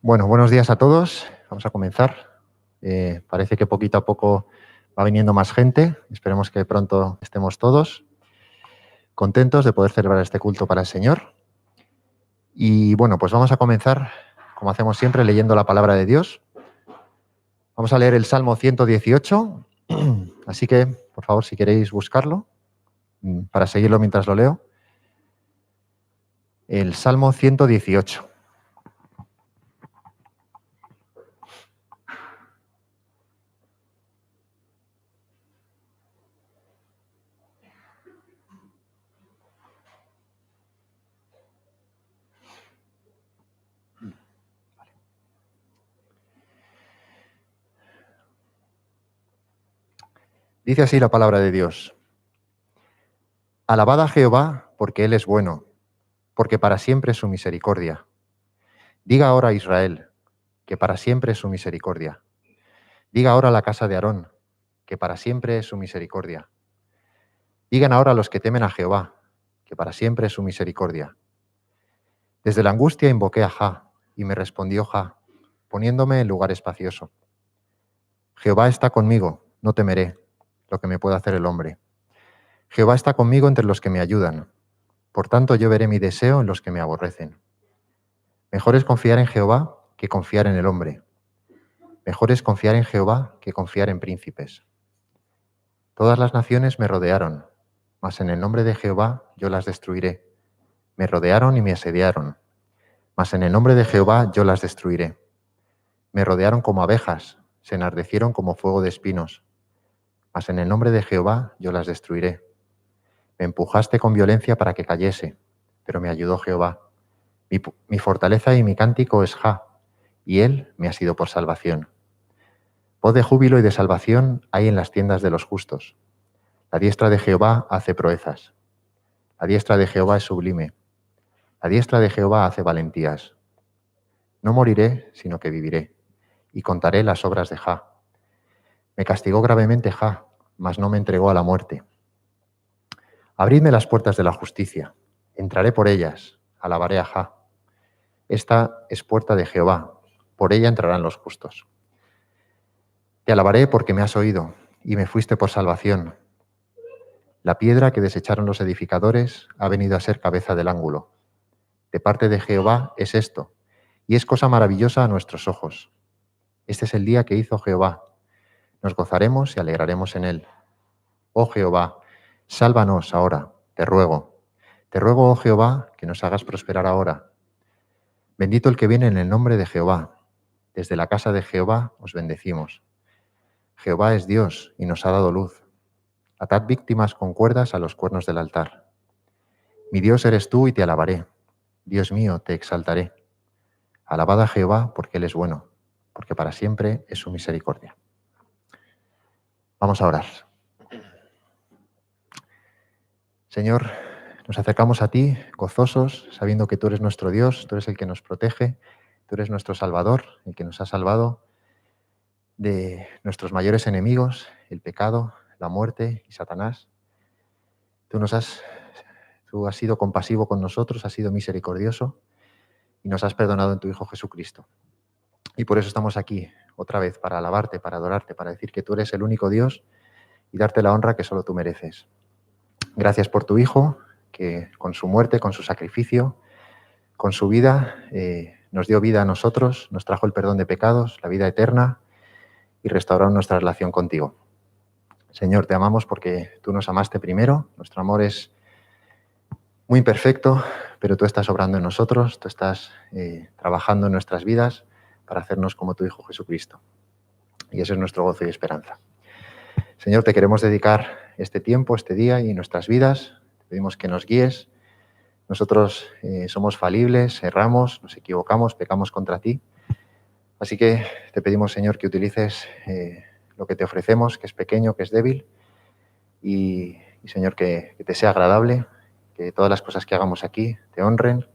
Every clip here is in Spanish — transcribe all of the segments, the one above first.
Bueno, buenos días a todos. Vamos a comenzar. Parece que poquito a poco va viniendo más gente. Esperemos que pronto estemos todos contentos de poder celebrar este culto para el Señor. Y bueno, pues vamos a comenzar, como hacemos siempre, leyendo la palabra de Dios. Vamos a leer el Salmo 118. Así que, por favor, si queréis buscarlo, para seguirlo mientras lo leo. El Salmo 118. Dice así la palabra de Dios. Alabad a Jehová, porque Él es bueno, porque para siempre es su misericordia. Diga ahora a Israel, que para siempre es su misericordia. Diga ahora a la casa de Aarón, que para siempre es su misericordia. Digan ahora los que temen a Jehová, que para siempre es su misericordia. Desde la angustia invoqué a Jah, y me respondió Jah, poniéndome en lugar espacioso. Jehová está conmigo, no temeré lo que me pueda hacer el hombre. Jehová está conmigo entre los que me ayudan. Por tanto, yo veré mi deseo en los que me aborrecen. Mejor es confiar en Jehová que confiar en el hombre. Mejor es confiar en Jehová que confiar en príncipes. Todas las naciones me rodearon, mas en el nombre de Jehová yo las destruiré. Me rodearon y me asediaron, mas en el nombre de Jehová yo las destruiré. Me rodearon como abejas, se enardecieron como fuego de espinos, mas en el nombre de Jehová yo las destruiré. Me empujaste con violencia para que cayese, pero me ayudó Jehová. Mi fortaleza y mi cántico es Jah, y él me ha sido por salvación. Voz de júbilo y de salvación hay en las tiendas de los justos. La diestra de Jehová hace proezas. La diestra de Jehová es sublime. La diestra de Jehová hace valentías. No moriré, sino que viviré, y contaré las obras de Jah. Me castigó gravemente Jah, mas no me entregó a la muerte. Abridme las puertas de la justicia. Entraré por ellas, alabaré a Jah. Esta es puerta de Jehová, por ella entrarán los justos. Te alabaré porque me has oído, y me fuiste por salvación. La piedra que desecharon los edificadores ha venido a ser cabeza del ángulo. De parte de Jehová es esto, y es cosa maravillosa a nuestros ojos. Este es el día que hizo Jehová. Nos gozaremos y alegraremos en él. Oh Jehová, sálvanos ahora, te ruego. Te ruego, oh Jehová, que nos hagas prosperar ahora. Bendito el que viene en el nombre de Jehová. Desde la casa de Jehová os bendecimos. Jehová es Dios y nos ha dado luz. Atad víctimas con cuerdas a los cuernos del altar. Mi Dios eres tú y te alabaré. Dios mío, te exaltaré. Alabad a Jehová porque Él es bueno, porque para siempre es su misericordia. Vamos a orar. Señor, nos acercamos a ti gozosos, sabiendo que tú eres nuestro Dios, tú eres el que nos protege, tú eres nuestro Salvador, el que nos ha salvado de nuestros mayores enemigos, el pecado, la muerte y Satanás. Tú has sido compasivo con nosotros, has sido misericordioso y nos has perdonado en tu Hijo Jesucristo. Y por eso estamos aquí otra vez, para alabarte, para adorarte, para decir que tú eres el único Dios y darte la honra que solo tú mereces. Gracias por tu Hijo, que con su muerte, con su sacrificio, con su vida, nos dio vida a nosotros, nos trajo el perdón de pecados, la vida eterna y restauró nuestra relación contigo. Señor, te amamos porque tú nos amaste primero, nuestro amor es muy imperfecto, pero tú estás obrando en nosotros, tú estás trabajando en nuestras vidas para hacernos como tu Hijo Jesucristo. Y ese es nuestro gozo y esperanza. Señor, te queremos dedicar este tiempo, este día y nuestras vidas. Te pedimos que nos guíes. Nosotros somos falibles, erramos, nos equivocamos, pecamos contra ti. Así que te pedimos, Señor, que utilices lo que te ofrecemos, que es pequeño, que es débil, y Señor, que te sea agradable, que todas las cosas que hagamos aquí te honren,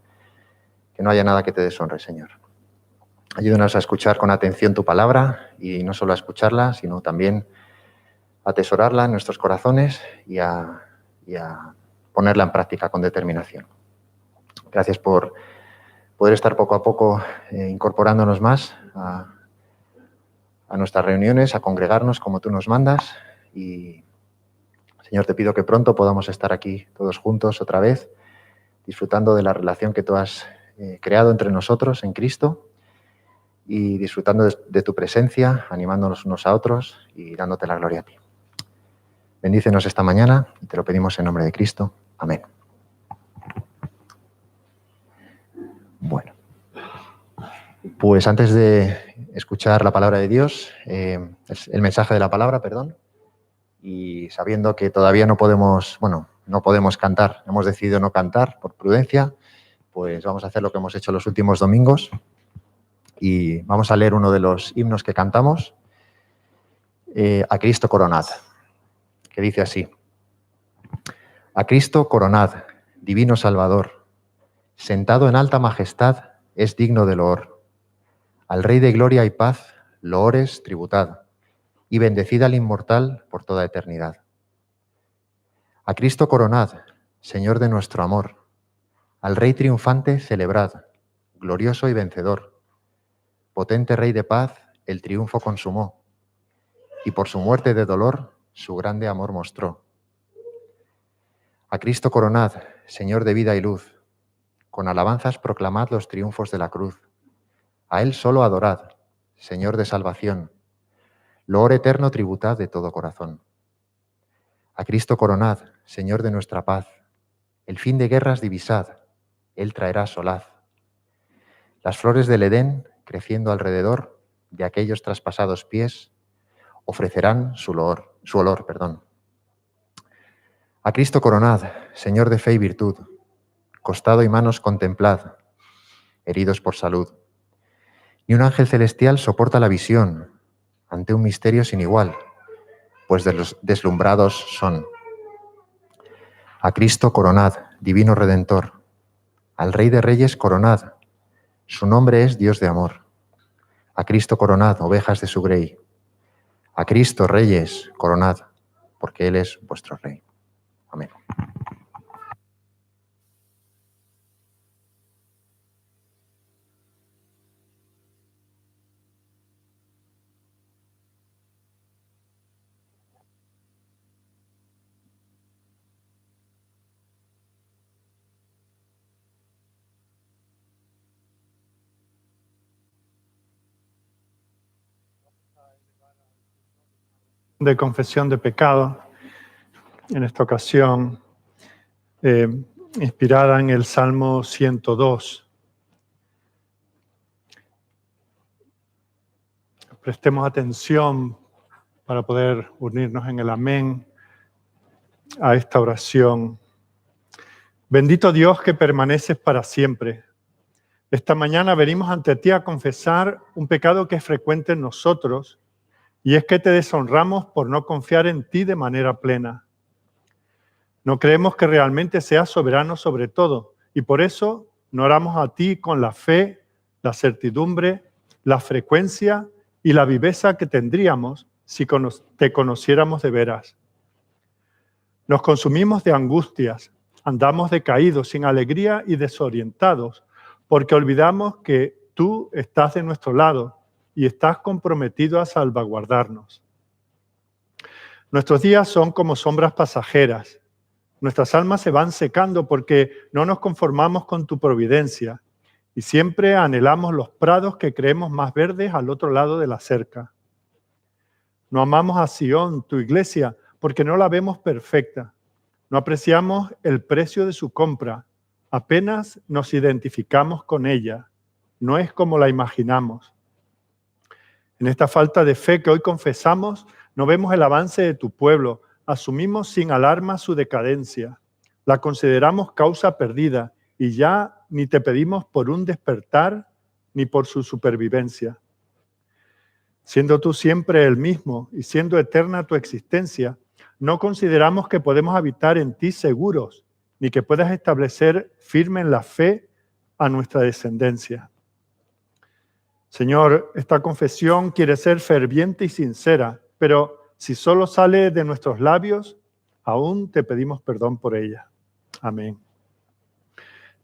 que no haya nada que te deshonre, Señor. Ayúdanos a escuchar con atención tu palabra y no solo a escucharla, sino también a atesorarla en nuestros corazones y a ponerla en práctica con determinación. Gracias por poder estar poco a poco incorporándonos más a nuestras reuniones, a congregarnos como tú nos mandas. Y, Señor, te pido que pronto podamos estar aquí todos juntos otra vez, disfrutando de la relación que tú has creado entre nosotros en Cristo y disfrutando de tu presencia, animándonos unos a otros y dándote la gloria a ti. Bendícenos esta mañana y te lo pedimos en nombre de Cristo. Amén. Bueno, pues antes de escuchar la palabra de Dios, el mensaje de la palabra, perdón, y sabiendo que todavía no podemos cantar, hemos decidido no cantar por prudencia, pues vamos a hacer lo que hemos hecho los últimos domingos y vamos a leer uno de los himnos que cantamos, A Cristo coronad, que dice así: A Cristo coronad, divino Salvador, sentado en alta majestad, es digno de loor. Al Rey de gloria y paz, loores tributad, y bendecid al inmortal por toda eternidad. A Cristo coronad, Señor de nuestro amor, al Rey triunfante celebrad, glorioso y vencedor. Potente Rey de paz, el triunfo consumó, y por su muerte de dolor, su grande amor mostró. A Cristo coronad, Señor de vida y luz, con alabanzas proclamad los triunfos de la cruz. A Él solo adorad, Señor de salvación, loor eterno tributad de todo corazón. A Cristo coronad, Señor de nuestra paz, el fin de guerras divisad, Él traerá solaz. Las flores del Edén, creciendo alrededor de aquellos traspasados pies, ofrecerán su olor. A Cristo coronad, Señor de fe y virtud, costado y manos contemplad, heridos por salud. Ni un ángel celestial soporta la visión ante un misterio sin igual, pues de los deslumbrados son. A Cristo coronad, divino Redentor, al Rey de Reyes coronad, su nombre es Dios de amor. A Cristo coronad, ovejas de su grey. A Cristo, Reyes, coronad, porque Él es vuestro Rey. Amén. De confesión de pecado, en esta ocasión inspirada en el Salmo 102. Prestemos atención para poder unirnos en el amén a esta oración. Bendito Dios que permaneces para siempre. Esta mañana venimos ante ti a confesar un pecado que es frecuente en nosotros, y es que te deshonramos por no confiar en ti de manera plena. No creemos que realmente seas soberano sobre todo, y por eso no oramos a ti con la fe, la certidumbre, la frecuencia y la viveza que tendríamos si te conociéramos de veras. Nos consumimos de angustias, andamos decaídos, sin alegría y desorientados, porque olvidamos que tú estás de nuestro lado y estás comprometido a salvaguardarnos. Nuestros días son como sombras pasajeras. Nuestras almas se van secando porque no nos conformamos con tu providencia y siempre anhelamos los prados que creemos más verdes al otro lado de la cerca. No amamos a Sión, tu iglesia, porque no la vemos perfecta. No apreciamos el precio de su compra. Apenas nos identificamos con ella. No es como la imaginamos. En esta falta de fe que hoy confesamos, no vemos el avance de tu pueblo. Asumimos sin alarma su decadencia. La consideramos causa perdida y ya ni te pedimos por un despertar ni por su supervivencia. Siendo tú siempre el mismo y siendo eterna tu existencia, no consideramos que podemos habitar en ti seguros, ni que puedas establecer firme en la fe a nuestra descendencia. Señor, esta confesión quiere ser ferviente y sincera, pero si solo sale de nuestros labios, aún te pedimos perdón por ella. Amén.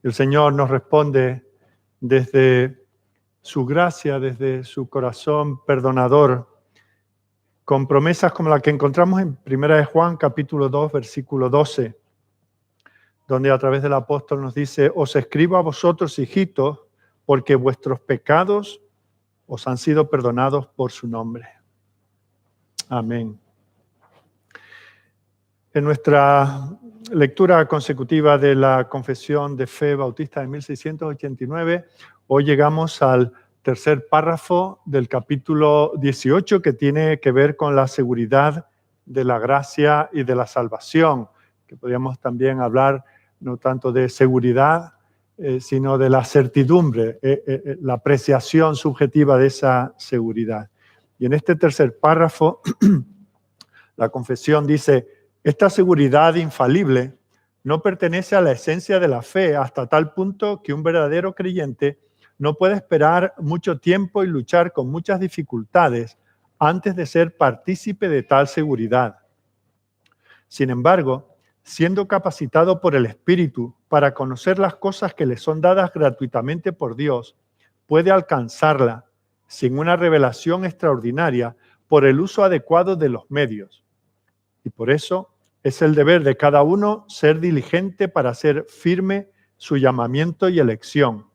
El Señor nos responde, desde su gracia, desde su corazón perdonador, con promesas como la que encontramos en 1 de Juan, capítulo 2, versículo 12, donde a través del apóstol nos dice: os escribo a vosotros, hijitos, porque vuestros pecados os han sido perdonados por su nombre. Amén. En nuestra lectura consecutiva de la Confesión de Fe Bautista de 1689, hoy llegamos al tercer párrafo del capítulo 18, que tiene que ver con la seguridad de la gracia y de la salvación, que podríamos también hablar no tanto de seguridad, sino de la certidumbre, la apreciación subjetiva de esa seguridad. Y en este tercer párrafo, la confesión dice: esta seguridad infalible no pertenece a la esencia de la fe hasta tal punto que un verdadero creyente no puede esperar mucho tiempo y luchar con muchas dificultades antes de ser partícipe de tal seguridad. Sin embargo, siendo capacitado por el Espíritu para conocer las cosas que le son dadas gratuitamente por Dios, puede alcanzarla sin una revelación extraordinaria por el uso adecuado de los medios. Y por eso es el deber de cada uno ser diligente para hacer firme su llamamiento y elección,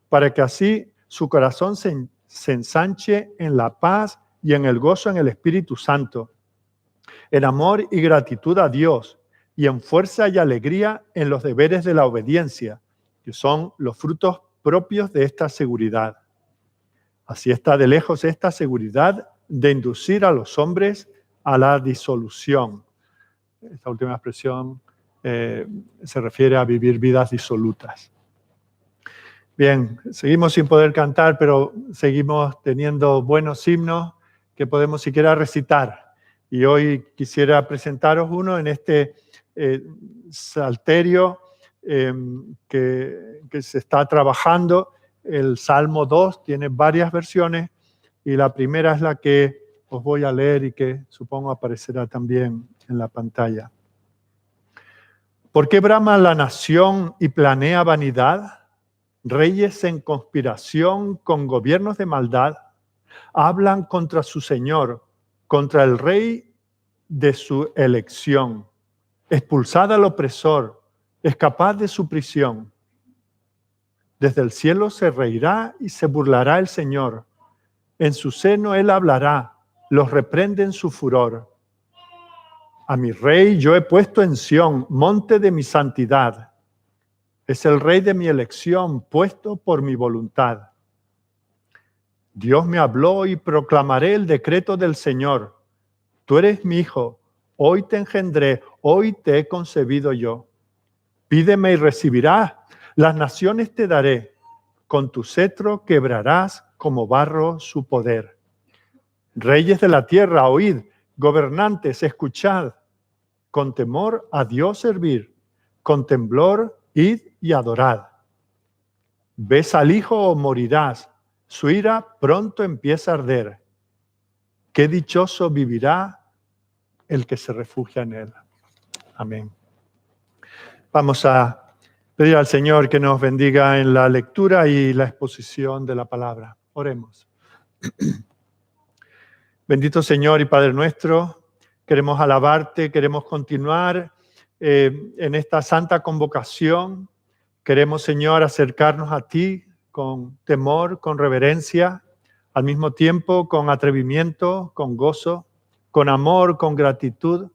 para que así su corazón se ensanche en la paz y en el gozo en el Espíritu Santo, en amor y gratitud a Dios, y en fuerza y alegría en los deberes de la obediencia, que son los frutos propios de esta seguridad. Así está de lejos esta seguridad de inducir a los hombres a la disolución. Esta última expresión se refiere a vivir vidas disolutas. Bien, seguimos sin poder cantar, pero seguimos teniendo buenos himnos que podemos siquiera recitar. Y hoy quisiera presentaros uno en este salterio que se está trabajando. El Salmo 2 tiene varias versiones y la primera es la que os voy a leer y que supongo aparecerá también en la pantalla. ¿Por qué brama la nación y planea vanidad? Reyes en conspiración con gobiernos de maldad hablan contra su Señor, contra el Rey de su elección. Expulsad al opresor, escapad de su prisión. Desde el cielo se reirá y se burlará el Señor. En su seno él hablará, los reprende en su furor. A mi Rey yo he puesto en Sión, monte de mi santidad. Es el Rey de mi elección, puesto por mi voluntad. Dios me habló y proclamaré el decreto del Señor. Tú eres mi hijo, hoy te engendré, hoy te he concebido yo. Pídeme y recibirás, las naciones te daré. Con tu cetro quebrarás como barro su poder. Reyes de la tierra, oíd, gobernantes, escuchad. Con temor a Dios servir, con temblor id y adorad. Ves al Hijo o morirás, su ira pronto empieza a arder. Qué dichoso vivirá el que se refugia en él. Amén. Vamos a pedir al Señor que nos bendiga en la lectura y la exposición de la palabra. Oremos. Bendito Señor y Padre nuestro, queremos alabarte, queremos continuar en esta santa convocación. Queremos, Señor, acercarnos a ti con temor, con reverencia, al mismo tiempo con atrevimiento, con gozo, con amor, con gratitud.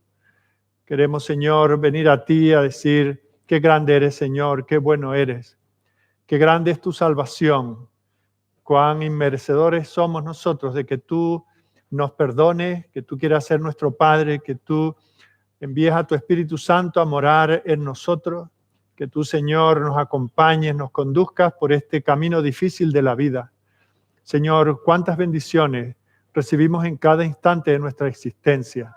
Queremos, Señor, venir a ti a decir: qué grande eres, Señor, qué bueno eres, qué grande es tu salvación, cuán inmerecedores somos nosotros de que tú nos perdones, que tú quieras ser nuestro Padre, que tú envíes a tu Espíritu Santo a morar en nosotros, que tú, Señor, nos acompañes, nos conduzcas por este camino difícil de la vida. Señor, cuántas bendiciones recibimos en cada instante de nuestra existencia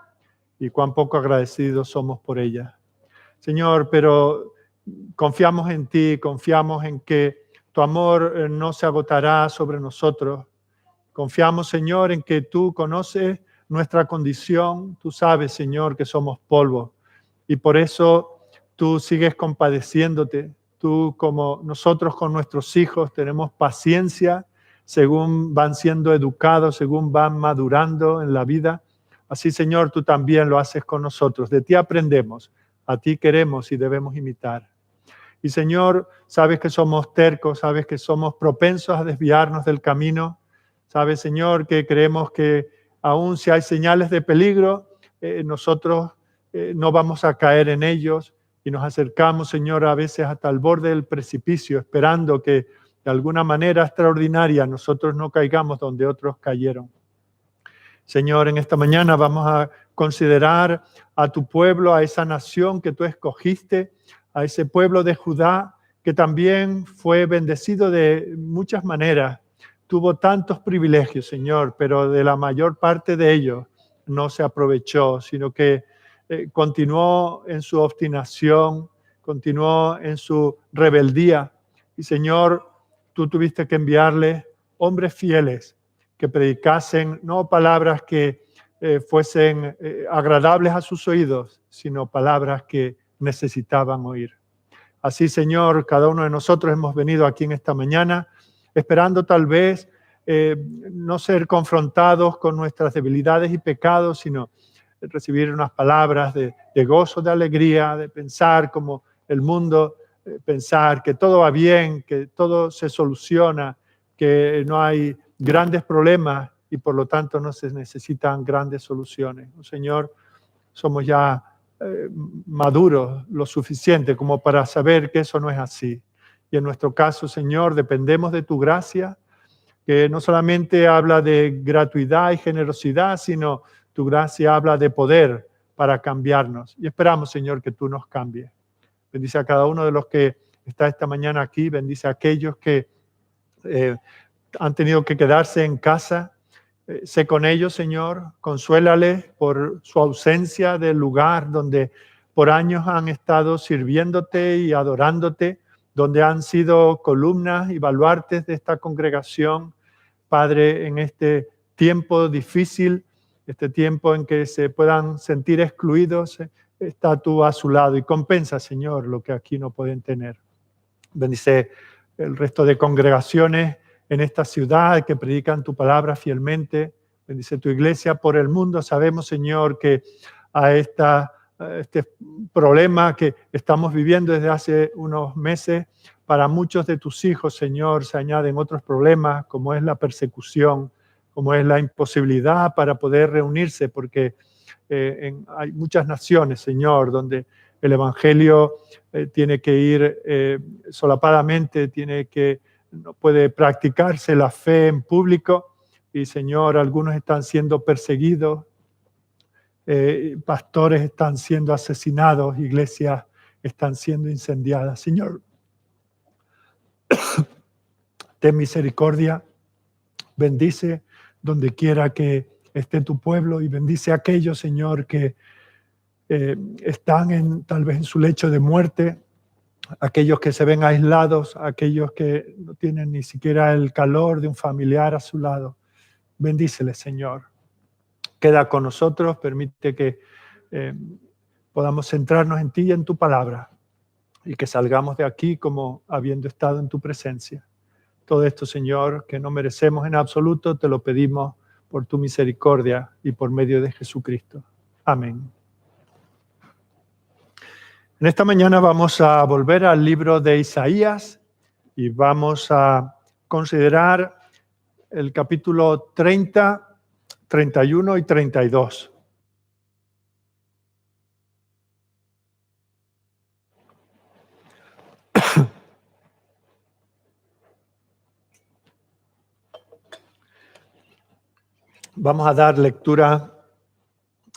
y cuán poco agradecidos somos por ellas. Señor, pero confiamos en ti, confiamos en que tu amor no se agotará sobre nosotros. Confiamos, Señor, en que tú conoces nuestra condición. Tú sabes, Señor, que somos polvo y por eso tú sigues compadeciéndote. tú como nosotros con nuestros hijos tenemos paciencia según van siendo educados, según van madurando en la vida. Así, Señor, tú también lo haces con nosotros. De ti aprendemos, a ti queremos y debemos imitar. Y, Señor, sabes que somos tercos, sabes que somos propensos a desviarnos del camino. Sabes, Señor, que creemos que aun si hay señales de peligro, nosotros no vamos a caer en ellos. Y nos acercamos, Señor, a veces hasta el borde del precipicio, esperando que de alguna manera extraordinaria nosotros no caigamos donde otros cayeron. Señor, en esta mañana vamos a considerar a tu pueblo, a esa nación que tú escogiste, a ese pueblo de Judá que también fue bendecido de muchas maneras. Tuvo tantos privilegios, Señor, pero de la mayor parte de ellos no se aprovechó, sino que continuó en su obstinación, continuó en su rebeldía. Y, Señor, tú tuviste que enviarle hombres fieles que predicasen no palabras que fuesen agradables a sus oídos, sino palabras que necesitaban oír. Así, Señor, cada uno de nosotros hemos venido aquí en esta mañana esperando tal vez no ser confrontados con nuestras debilidades y pecados, sino recibir unas palabras de gozo, de alegría, de pensar como el mundo, pensar que todo va bien, que todo se soluciona, que no hay grandes problemas y por lo tanto no se necesitan grandes soluciones. Señor, somos ya maduros lo suficiente como para saber que eso no es así. Y en nuestro caso, Señor, dependemos de tu gracia, que no solamente habla de gratuidad y generosidad, sino tu gracia habla de poder para cambiarnos. Y esperamos, Señor, que tú nos cambies. Bendice a cada uno de los que está esta mañana aquí. Bendice a aquellos que han tenido que quedarse en casa. Sé con ellos, Señor. Consuélales por su ausencia del lugar donde por años han estado sirviéndote y adorándote, donde han sido columnas y baluartes de esta congregación. Padre, en este tiempo difícil, este tiempo en que se puedan sentir excluidos, está tú a su lado y compensa, Señor, lo que aquí no pueden tener. Bendice el resto de congregaciones en esta ciudad que predican tu palabra fielmente. Bendice tu iglesia por el mundo. Sabemos, Señor, que a este problema que estamos viviendo desde hace unos meses, para muchos de tus hijos, Señor, se añaden otros problemas, como es la persecución, como es la imposibilidad para poder reunirse, porque hay muchas naciones, Señor, donde el evangelio tiene que ir solapadamente, no puede practicarse la fe en público. Y, Señor, algunos están siendo perseguidos, pastores están siendo asesinados, iglesias están siendo incendiadas. Señor, ten misericordia, bendice donde quiera que esté tu pueblo y bendice a aquellos, Señor, que están tal vez en su lecho de muerte, aquellos que se ven aislados, aquellos que no tienen ni siquiera el calor de un familiar a su lado. Bendíceles, Señor. Queda con nosotros, permite que podamos centrarnos en ti y en tu palabra y que salgamos de aquí como habiendo estado en tu presencia. Todo esto, Señor, que no merecemos en absoluto, te lo pedimos por tu misericordia y por medio de Jesucristo. Amén. En esta mañana vamos a volver al libro de Isaías y vamos a considerar el capítulo 30, 31 y 32. Vamos a dar lectura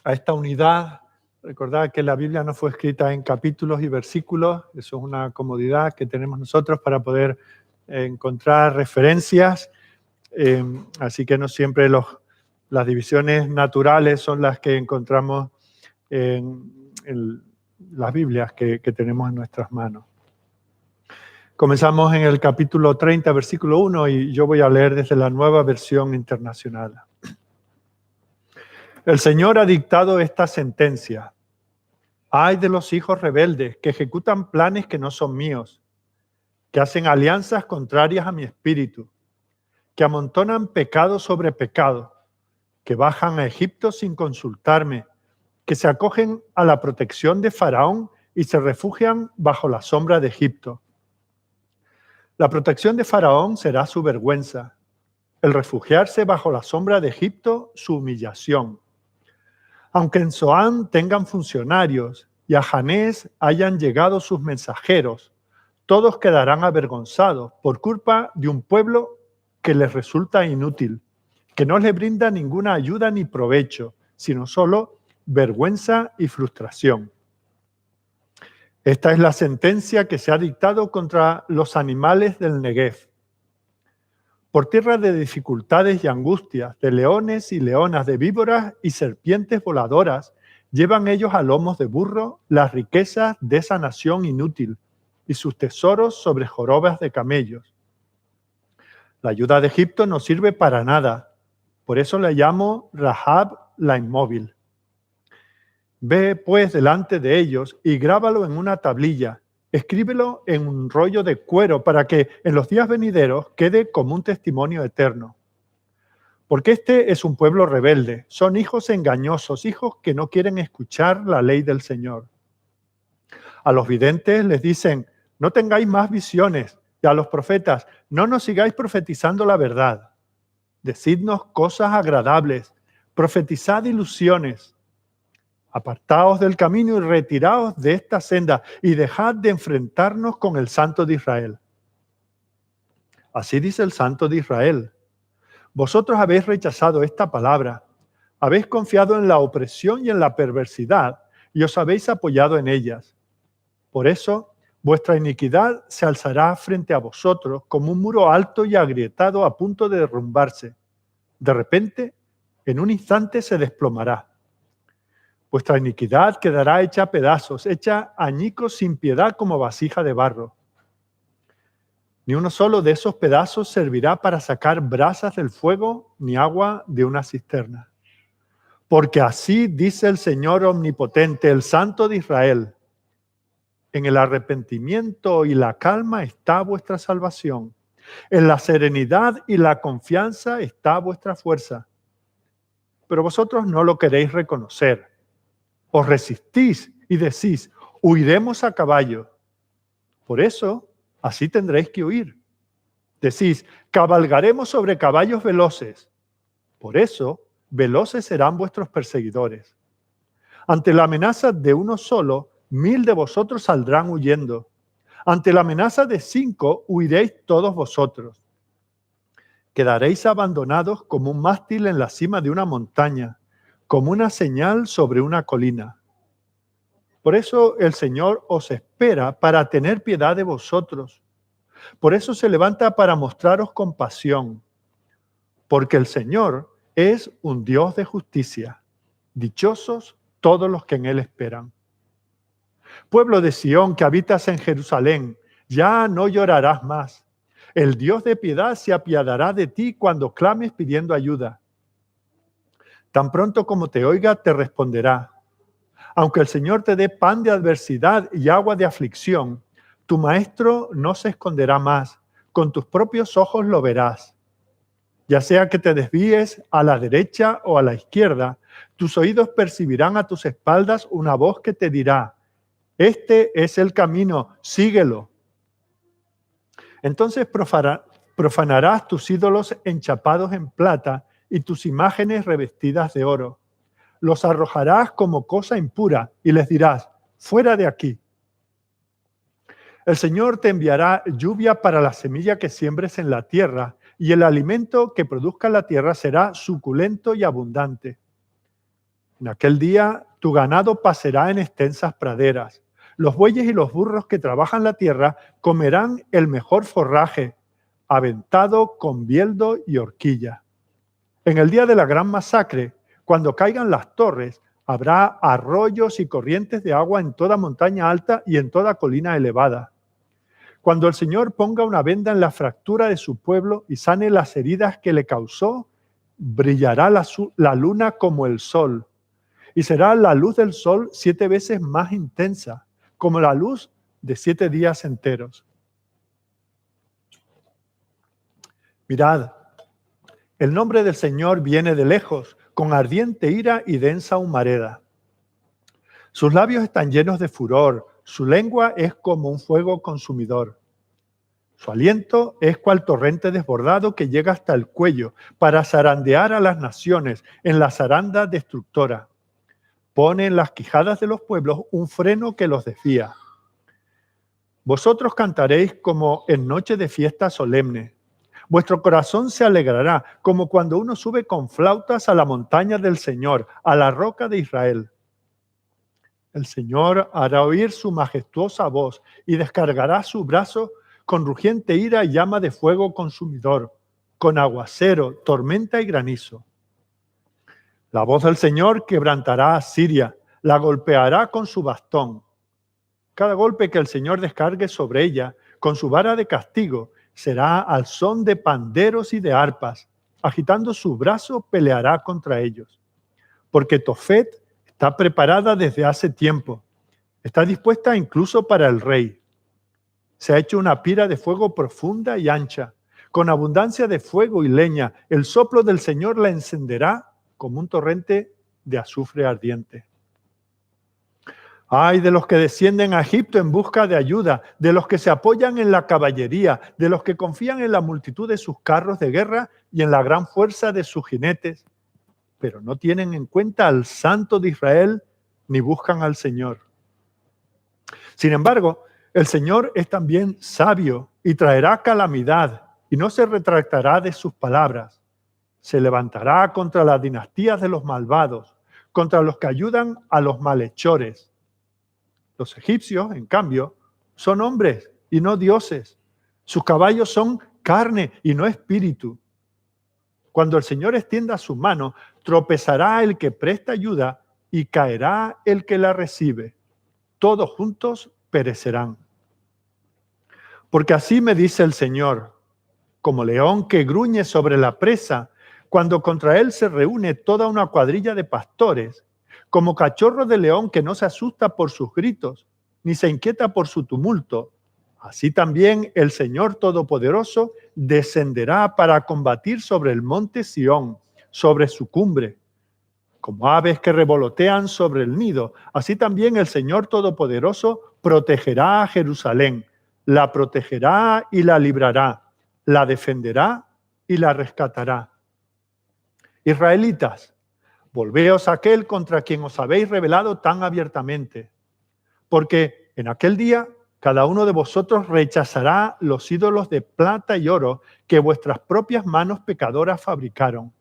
a esta unidad. Recordad que la Biblia no fue escrita en capítulos y versículos. Eso es una comodidad que tenemos nosotros para poder encontrar referencias. Así que no siempre las divisiones naturales son las que encontramos en las Biblias que tenemos en nuestras manos. Comenzamos en el capítulo 30, versículo 1, y yo voy a leer desde la Nueva Versión Internacional. El Señor ha dictado esta sentencia. Ay de los hijos rebeldes que ejecutan planes que no son míos. que hacen alianzas contrarias a mi espíritu, que amontonan pecado sobre pecado, que bajan a Egipto sin consultarme, que se acogen a la protección de Faraón y se refugian bajo la sombra de Egipto. La protección de Faraón será su vergüenza, el refugiarse bajo la sombra de Egipto su humillación. Aunque en Zoán tengan funcionarios y a Janés hayan llegado sus mensajeros, todos quedarán avergonzados por culpa de un pueblo que les resulta inútil, que no les brinda ninguna ayuda ni provecho, sino solo vergüenza y frustración. Esta es la sentencia que se ha dictado contra los animales del Negev. Por tierra de dificultades y angustias, de leones y leonas, de víboras y serpientes voladoras, llevan ellos a lomos de burro las riquezas de esa nación inútil y sus tesoros sobre jorobas de camellos. La ayuda de Egipto no sirve para nada, por eso la llamo Rahab la inmóvil. Ve pues delante de ellos y grábalo en una tablilla, escríbelo en un rollo de cuero para que en los días venideros quede como un testimonio eterno. Porque este es un pueblo rebelde, son hijos engañosos, hijos que no quieren escuchar la ley del Señor. A los videntes les dicen, no tengáis más visiones, y a los profetas, no nos sigáis profetizando la verdad. Decidnos cosas agradables, profetizad ilusiones. Apartaos del camino y retiraos de esta senda y dejad de enfrentarnos con el Santo de Israel. Así dice el Santo de Israel. Vosotros habéis rechazado esta palabra, habéis confiado en la opresión y en la perversidad y os habéis apoyado en ellas. Por eso, vuestra iniquidad se alzará frente a vosotros como un muro alto y agrietado a punto de derrumbarse. De repente, en un instante se desplomará. Vuestra iniquidad quedará hecha pedazos, hecha añicos sin piedad como vasija de barro. Ni uno solo de esos pedazos servirá para sacar brasas del fuego, ni agua de una cisterna. Porque así dice el Señor Omnipotente, el Santo de Israel: en el arrepentimiento y la calma está vuestra salvación. En la serenidad y la confianza está vuestra fuerza. Pero vosotros no lo queréis reconocer. Os resistís y decís, huiremos a caballo. Por eso, así tendréis que huir. Decís, cabalgaremos sobre caballos veloces. Por eso, veloces serán vuestros perseguidores. Ante la amenaza de uno solo, 1000 de vosotros saldrán huyendo. Ante la amenaza de 5, huiréis todos vosotros. Quedaréis abandonados como un mástil en la cima de una montaña, como una señal sobre una colina. Por eso el Señor os espera para tener piedad de vosotros. Por eso se levanta para mostraros compasión. Porque el Señor es un Dios de justicia. Dichosos todos los que en Él esperan. Pueblo de Sión que habitas en Jerusalén, ya no llorarás más. El Dios de piedad se apiadará de ti cuando clames pidiendo ayuda. Tan pronto como te oiga, te responderá. Aunque el Señor te dé pan de adversidad y agua de aflicción, tu maestro no se esconderá más. Con tus propios ojos lo verás. Ya sea que te desvíes a la derecha o a la izquierda, tus oídos percibirán a tus espaldas una voz que te dirá, este es el camino, síguelo. Entonces profanarás tus ídolos enchapados en plata y tus imágenes revestidas de oro. Los arrojarás como cosa impura y les dirás, fuera de aquí. El Señor te enviará lluvia para la semilla que siembres en la tierra, y el alimento que produzca la tierra será suculento y abundante. En aquel día tu ganado pasará en extensas praderas. Los bueyes y los burros que trabajan la tierra comerán el mejor forraje, aventado con bieldo y horquilla. En el día de la gran masacre, cuando caigan las torres, habrá arroyos y corrientes de agua en toda montaña alta y en toda colina elevada. Cuando el Señor ponga una venda en la fractura de su pueblo y sane las heridas que le causó, brillará la luna como el sol, y será la luz del sol 7 veces más intensa, como la luz de 7 días enteros. Mirad, el nombre del Señor viene de lejos, con ardiente ira y densa humareda. Sus labios están llenos de furor, su lengua es como un fuego consumidor. Su aliento es cual torrente desbordado que llega hasta el cuello para zarandear a las naciones en la zaranda destructora. Pone en las quijadas de los pueblos un freno que los desvía. Vosotros cantaréis como en noche de fiesta solemne. Vuestro corazón se alegrará como cuando uno sube con flautas a la montaña del Señor, a la roca de Israel. El Señor hará oír su majestuosa voz y descargará su brazo con rugiente ira y llama de fuego consumidor, con aguacero, tormenta y granizo. La voz del Señor quebrantará a Siria, la golpeará con su bastón. Cada golpe que el Señor descargue sobre ella, con su vara de castigo, será al son de panderos y de arpas. Agitando su brazo, peleará contra ellos. Porque Tofet está preparada desde hace tiempo. Está dispuesta incluso para el rey. Se ha hecho una pira de fuego profunda y ancha, con abundancia de fuego y leña. El soplo del Señor la encenderá como un torrente de azufre ardiente. Ay de los que descienden a Egipto en busca de ayuda, de los que se apoyan en la caballería, de los que confían en la multitud de sus carros de guerra y en la gran fuerza de sus jinetes, pero no tienen en cuenta al Santo de Israel ni buscan al Señor. Sin embargo, el Señor es también sabio y traerá calamidad y no se retractará de sus palabras. Se levantará contra las dinastías de los malvados, contra los que ayudan a los malhechores. Los egipcios, en cambio, son hombres y no dioses. Sus caballos son carne y no espíritu. Cuando el Señor extienda su mano, tropezará el que presta ayuda y caerá el que la recibe. Todos juntos perecerán. Porque así me dice el Señor, como león que gruñe sobre la presa, cuando contra él se reúne toda una cuadrilla de pastores, como cachorro de león que no se asusta por sus gritos, ni se inquieta por su tumulto, así también el Señor Todopoderoso descenderá para combatir sobre el monte Sión, sobre su cumbre. Como aves que revolotean sobre el nido, así también el Señor Todopoderoso protegerá a Jerusalén, la protegerá y la librará, la defenderá y la rescatará. Israelitas, volveos a aquel contra quien os habéis rebelado tan abiertamente, porque en aquel día cada uno de vosotros rechazará los ídolos de plata y oro que vuestras propias manos pecadoras fabricaron.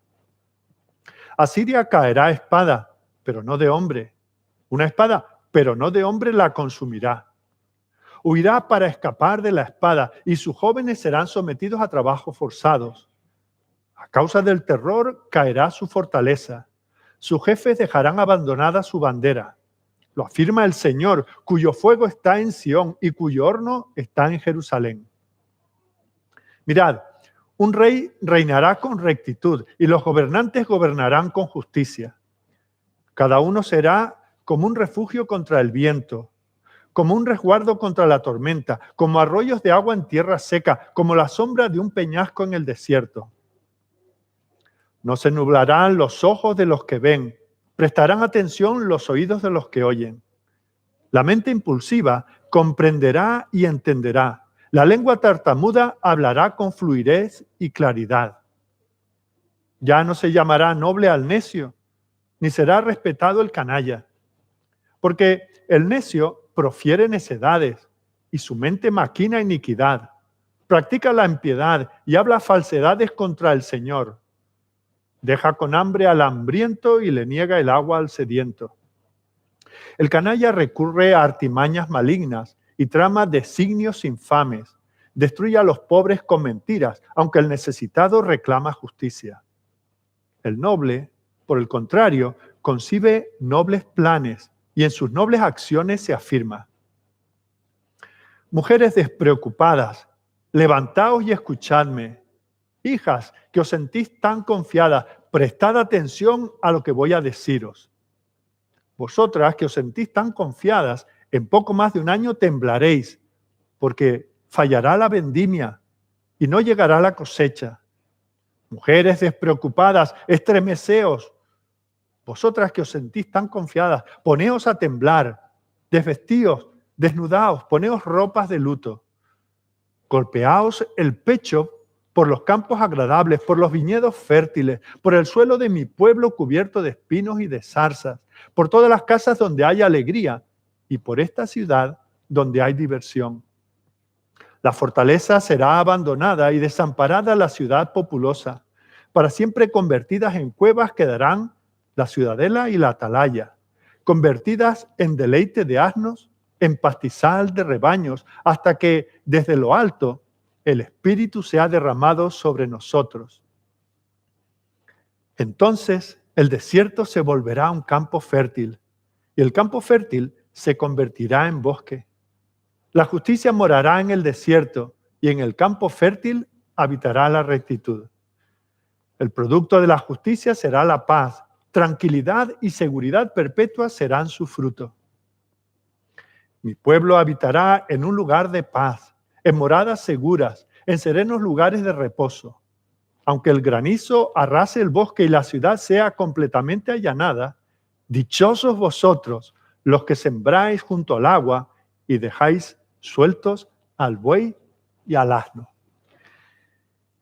Asiria caerá a espada, pero no de hombre. Una espada, pero no de hombre la consumirá. Huirá para escapar de la espada y sus jóvenes serán sometidos a trabajos forzados. A causa del terror caerá su fortaleza. Sus jefes dejarán abandonada su bandera. Lo afirma el Señor, cuyo fuego está en Sión y cuyo horno está en Jerusalén. Mirad, un rey reinará con rectitud y los gobernantes gobernarán con justicia. Cada uno será como un refugio contra el viento, como un resguardo contra la tormenta, como arroyos de agua en tierra seca, como la sombra de un peñasco en el desierto. No se nublarán los ojos de los que ven, prestarán atención los oídos de los que oyen. La mente impulsiva comprenderá y entenderá. La lengua tartamuda hablará con fluidez y claridad. Ya no se llamará noble al necio, ni será respetado el canalla. Porque el necio profiere necedades y su mente maquina iniquidad. Practica la impiedad y habla falsedades contra el Señor. Deja con hambre al hambriento y le niega el agua al sediento. El canalla recurre a artimañas malignas y trama designios infames. Destruye a los pobres con mentiras, aunque el necesitado reclama justicia. El noble, por el contrario, concibe nobles planes y en sus nobles acciones se afirma. Mujeres despreocupadas, levantaos y escuchadme. Hijas, que os sentís tan confiadas, prestad atención a lo que voy a deciros. Vosotras, que os sentís tan confiadas, en poco más de un año temblaréis, porque fallará la vendimia y no llegará la cosecha. Mujeres despreocupadas, estremeceos. Vosotras que os sentís tan confiadas, poneos a temblar, desvestíos, desnudaos, poneos ropas de luto. Golpeaos el pecho por los campos agradables, por los viñedos fértiles, por el suelo de mi pueblo cubierto de espinos y de zarzas, por todas las casas donde hay alegría y por esta ciudad donde hay diversión. La fortaleza será abandonada y desamparada la ciudad populosa. Para siempre convertidas en cuevas quedarán la ciudadela y la atalaya, convertidas en deleite de asnos, en pastizal de rebaños, hasta que desde lo alto el Espíritu se ha derramado sobre nosotros. Entonces el desierto se volverá un campo fértil y el campo fértil se convertirá en bosque. La justicia morará en el desierto y en el campo fértil habitará la rectitud. El producto de la justicia será la paz, tranquilidad y seguridad perpetua serán su fruto. Mi pueblo habitará en un lugar de paz, en moradas seguras, en serenos lugares de reposo. Aunque el granizo arrase el bosque y la ciudad sea completamente allanada, dichosos vosotros, los que sembráis junto al agua y dejáis sueltos al buey y al asno.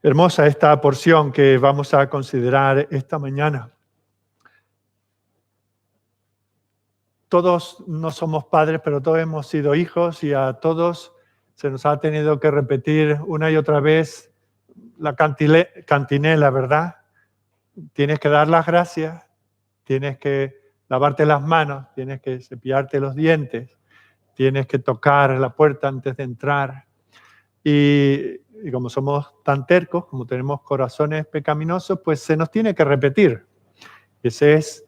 Hermosa esta porción que vamos a considerar esta mañana. Todos no somos padres, pero todos hemos sido hijos y a todos se nos ha tenido que repetir una y otra vez la cantinela, ¿verdad? Tienes que dar las gracias, tienes que lavarte las manos, tienes que cepillarte los dientes, tienes que tocar la puerta antes de entrar. Y como somos tan tercos, como tenemos corazones pecaminosos, pues se nos tiene que repetir. Ese es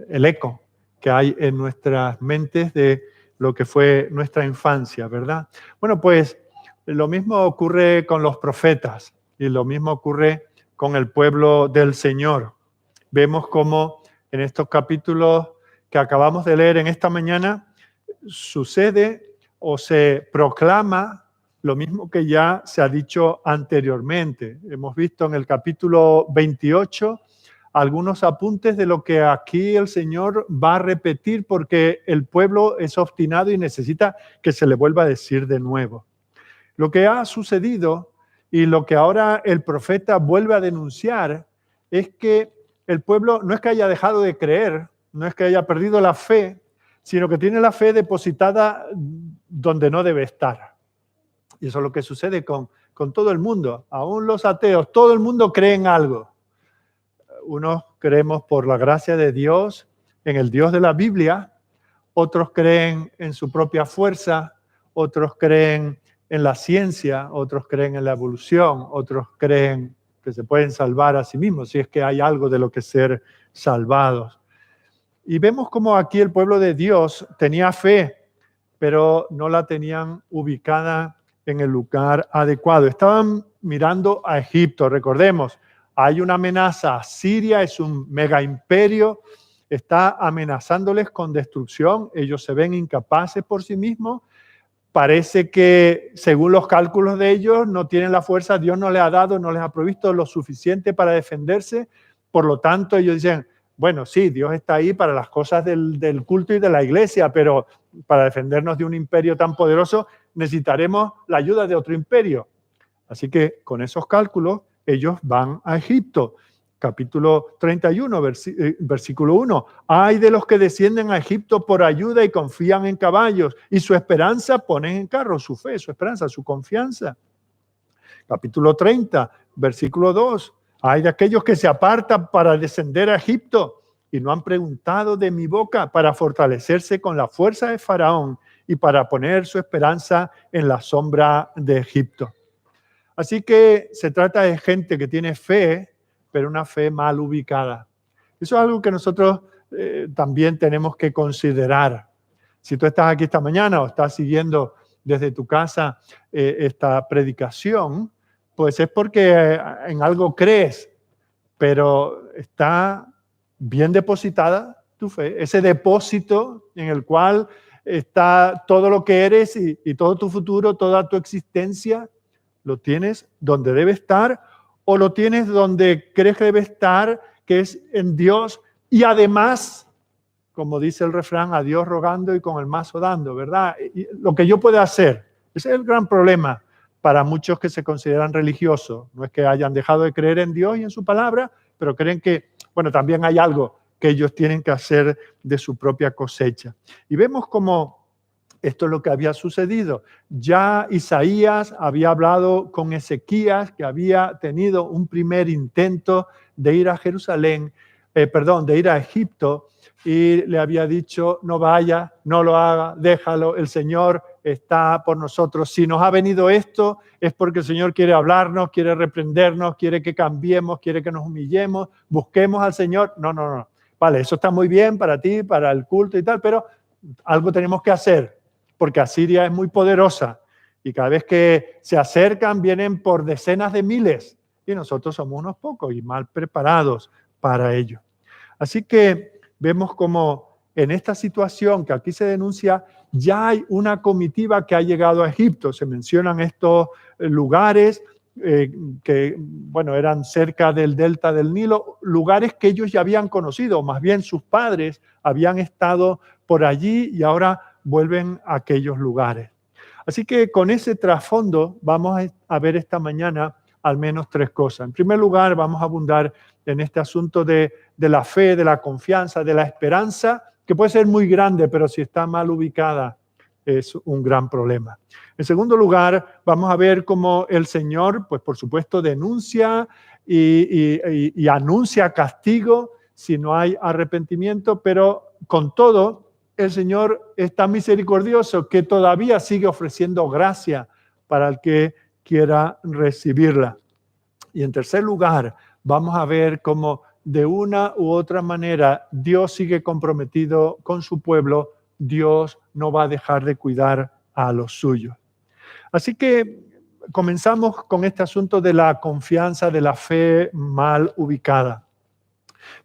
el eco que hay en nuestras mentes de lo que fue nuestra infancia, ¿verdad? Bueno, pues lo mismo ocurre con los profetas y lo mismo ocurre con el pueblo del Señor. Vemos cómo en estos capítulos que acabamos de leer en esta mañana sucede o se proclama lo mismo que ya se ha dicho anteriormente. Hemos visto en el capítulo 28 algunos apuntes de lo que aquí el Señor va a repetir porque el pueblo es obstinado y necesita que se le vuelva a decir de nuevo. Lo que ha sucedido y lo que ahora el profeta vuelve a denunciar es que el pueblo no es que haya dejado de creer, no es que haya perdido la fe, sino que tiene la fe depositada donde no debe estar. Y eso es lo que sucede con todo el mundo, aún los ateos, todo el mundo cree en algo. Unos creemos por la gracia de Dios en el Dios de la Biblia, otros creen en su propia fuerza, otros creen en la ciencia, otros creen en la evolución, otros creen que se pueden salvar a sí mismos, si es que hay algo de lo que ser salvados. Y vemos como aquí el pueblo de Dios tenía fe, pero no la tenían ubicada en el lugar adecuado. Estaban mirando a Egipto, recordemos, hay una amenaza. Siria es un mega imperio, está amenazándoles con destrucción. Ellos se ven incapaces por sí mismos. Parece que, según los cálculos de ellos, no tienen la fuerza. Dios no les ha dado, no les ha provisto lo suficiente para defenderse. Por lo tanto, ellos dicen, bueno, sí, Dios está ahí para las cosas del culto y de la iglesia, pero para defendernos de un imperio tan poderoso necesitaremos la ayuda de otro imperio. Así que con esos cálculos, ellos van a Egipto. Capítulo 31, versículo 1. Ay de los que descienden a Egipto por ayuda y confían en caballos, y su esperanza ponen en carros, su fe, su esperanza, su confianza. Capítulo 30, versículo 2. Ay de aquellos que se apartan para descender a Egipto y no han preguntado de mi boca para fortalecerse con la fuerza de Faraón y para poner su esperanza en la sombra de Egipto. Así que se trata de gente que tiene fe, pero una fe mal ubicada. Eso es algo que nosotros también tenemos que considerar. Si tú estás aquí esta mañana o estás siguiendo desde tu casa esta predicación, pues es porque en algo crees, pero está bien depositada tu fe, ese depósito en el cual está todo lo que eres y todo tu futuro, toda tu existencia, lo tienes donde debe estar, o lo tienes donde crees que debe estar, que es en Dios, y además, como dice el refrán, a Dios rogando y con el mazo dando, ¿verdad? Y lo que yo pueda hacer, ese es el gran problema para muchos que se consideran religiosos. No es que hayan dejado de creer en Dios y en su palabra, pero creen que, bueno, también hay algo que ellos tienen que hacer de su propia cosecha. Y vemos como esto es lo que había sucedido. Ya Isaías había hablado con Ezequías, que había tenido un primer intento de ir a Jerusalén, de ir a Egipto, y le había dicho, no vaya, no lo haga, déjalo, el Señor está por nosotros. Si nos ha venido esto, es porque el Señor quiere hablarnos, quiere reprendernos, quiere que cambiemos, quiere que nos humillemos, busquemos al Señor. No. Vale, eso está muy bien para ti, para el culto y tal, pero algo tenemos que hacer, porque Asiria es muy poderosa y cada vez que se acercan vienen por decenas de miles y nosotros somos unos pocos y mal preparados para ello. Así que vemos como en esta situación que aquí se denuncia, ya hay una comitiva que ha llegado a Egipto. Se mencionan estos lugares que, bueno, eran cerca del delta del Nilo, lugares que ellos ya habían conocido, más bien sus padres habían estado por allí y ahora vuelven a aquellos lugares. Así que con ese trasfondo vamos a ver esta mañana al menos tres cosas. En primer lugar, vamos a abundar en este asunto de la fe, de la confianza, de la esperanza, que puede ser muy grande, pero si está mal ubicada es un gran problema. En segundo lugar, vamos a ver cómo el Señor, pues por supuesto, denuncia y anuncia castigo si no hay arrepentimiento, pero con todo, el Señor es tan misericordioso que todavía sigue ofreciendo gracia para el que quiera recibirla. Y en tercer lugar, vamos a ver cómo de una u otra manera Dios sigue comprometido con su pueblo. Dios no va a dejar de cuidar a los suyos. Así que comenzamos con este asunto de la confianza, de la fe mal ubicada.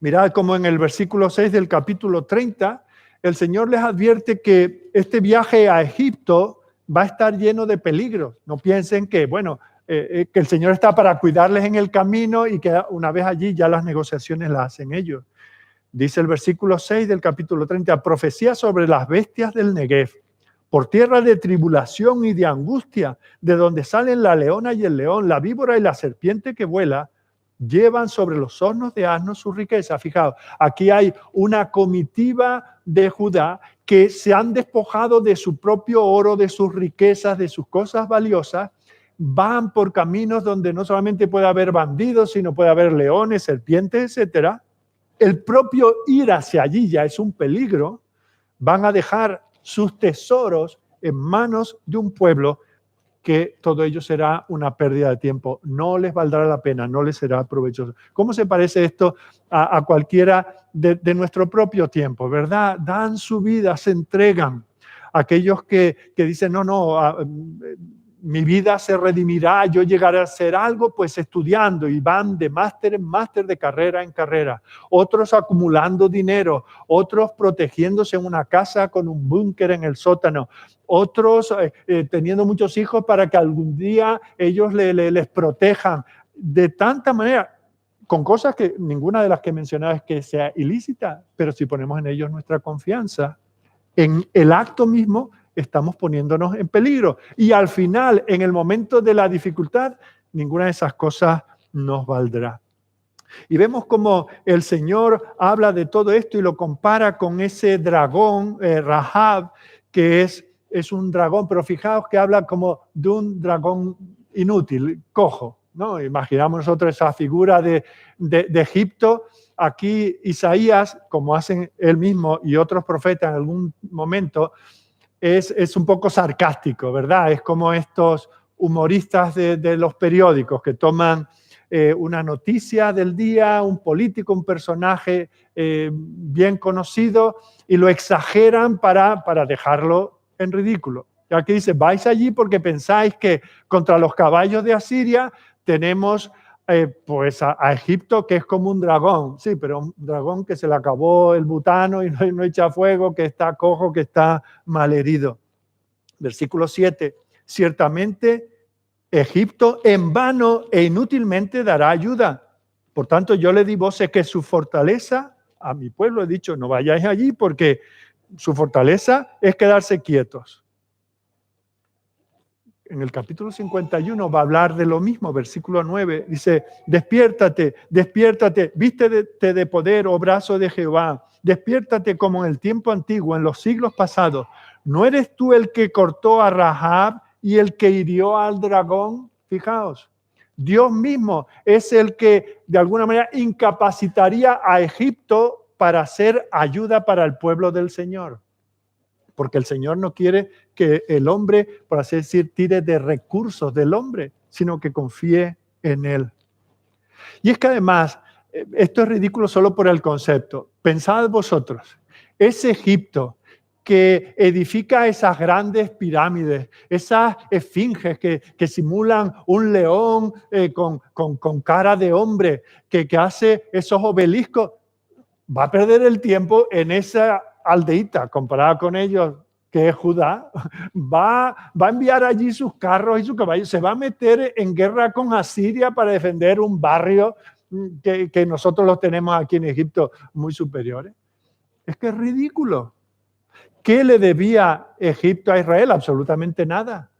Mirad cómo en el versículo 6 del capítulo 30, el Señor les advierte que este viaje a Egipto va a estar lleno de peligros. No piensen que, bueno, que el Señor está para cuidarles en el camino y que una vez allí ya las negociaciones las hacen ellos. Dice el versículo 6 del capítulo 30, profecía sobre las bestias del Negev, por tierra de tribulación y de angustia, de donde salen la leona y el león, la víbora y la serpiente que vuela, llevan sobre los hornos de asnos su riqueza. Fijaos, aquí hay una comitiva de Judá que se han despojado de su propio oro, de sus riquezas, de sus cosas valiosas, van por caminos donde no solamente puede haber bandidos, sino puede haber leones, serpientes, etcétera. El propio ir hacia allí ya es un peligro. Van a dejar sus tesoros en manos de un pueblo que todo ello será una pérdida de tiempo. No les valdrá la pena, no les será provechoso. ¿Cómo se parece esto a cualquiera de nuestro propio tiempo, verdad? Dan su vida, se entregan. Aquellos que dicen, mi vida se redimirá, yo llegaré a hacer algo, pues estudiando y van de máster en máster, de carrera en carrera. Otros acumulando dinero, otros protegiéndose en una casa con un búnker en el sótano, otros teniendo muchos hijos para que algún día ellos les protejan. De tanta manera, con cosas que ninguna de las que mencionaba es que sea ilícita, pero si ponemos en ellos nuestra confianza, en el acto mismo estamos poniéndonos en peligro. Y al final, en el momento de la dificultad, ninguna de esas cosas nos valdrá. Y vemos como el Señor habla de todo esto y lo compara con ese dragón, Rahab, que es un dragón, pero fijaos que habla como de un dragón inútil, cojo, ¿no? Imaginamos nosotros esa figura de Egipto. Aquí Isaías, como hacen él mismo y otros profetas en algún momento, es un poco sarcástico, ¿verdad? Es como estos humoristas de los periódicos que toman una noticia del día, un político, un personaje bien conocido y lo exageran para dejarlo en ridículo. Y aquí dice, vais allí porque pensáis que contra los caballos de Asiria tenemos pues a Egipto, que es como un dragón. Sí, pero un dragón que se le acabó el butano y no echa fuego, que está cojo, que está malherido. Versículo 7. Ciertamente Egipto en vano e inútilmente dará ayuda. Por tanto, yo le di voces que su fortaleza, a mi pueblo he dicho, no vayáis allí porque su fortaleza es quedarse quietos. En el capítulo 51 va a hablar de lo mismo, versículo 9, dice, despiértate, despiértate, vístete de poder, oh brazo de Jehová, despiértate como en el tiempo antiguo, en los siglos pasados. ¿No eres tú el que cortó a Rahab y el que hirió al dragón? Fijaos, Dios mismo es el que de alguna manera incapacitaría a Egipto para hacer ayuda para el pueblo del Señor. Porque el Señor no quiere que el hombre, por así decir, tire de recursos del hombre, sino que confíe en Él. Y es que además, esto es ridículo solo por el concepto. Pensad vosotros, ese Egipto que edifica esas grandes pirámides, esas esfinges que simulan un león con cara de hombre, que hace esos obeliscos, va a perder el tiempo en esa aldeíta comparada con ellos, que es Judá. Va a enviar allí sus carros y sus caballos, se va a meter en guerra con Asiria para defender un barrio que nosotros los tenemos aquí en Egipto muy superiores. Es que es ridículo. ¿Qué le debía Egipto a Israel? Absolutamente nada.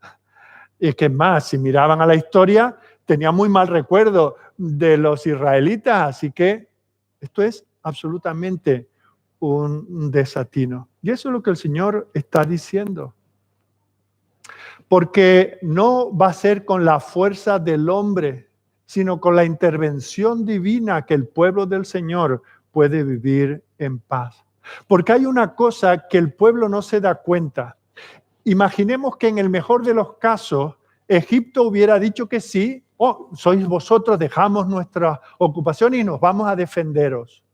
Y es que más, si miraban a la historia, tenía muy mal recuerdo de los israelitas, así que esto es absolutamente un desatino. Y eso es lo que el Señor está diciendo. Porque no va a ser con la fuerza del hombre, sino con la intervención divina que el pueblo del Señor puede vivir en paz. Porque hay una cosa que el pueblo no se da cuenta. Imaginemos que en el mejor de los casos, Egipto hubiera dicho que sí, sois vosotros, dejamos nuestra ocupación y nos vamos a defenderos.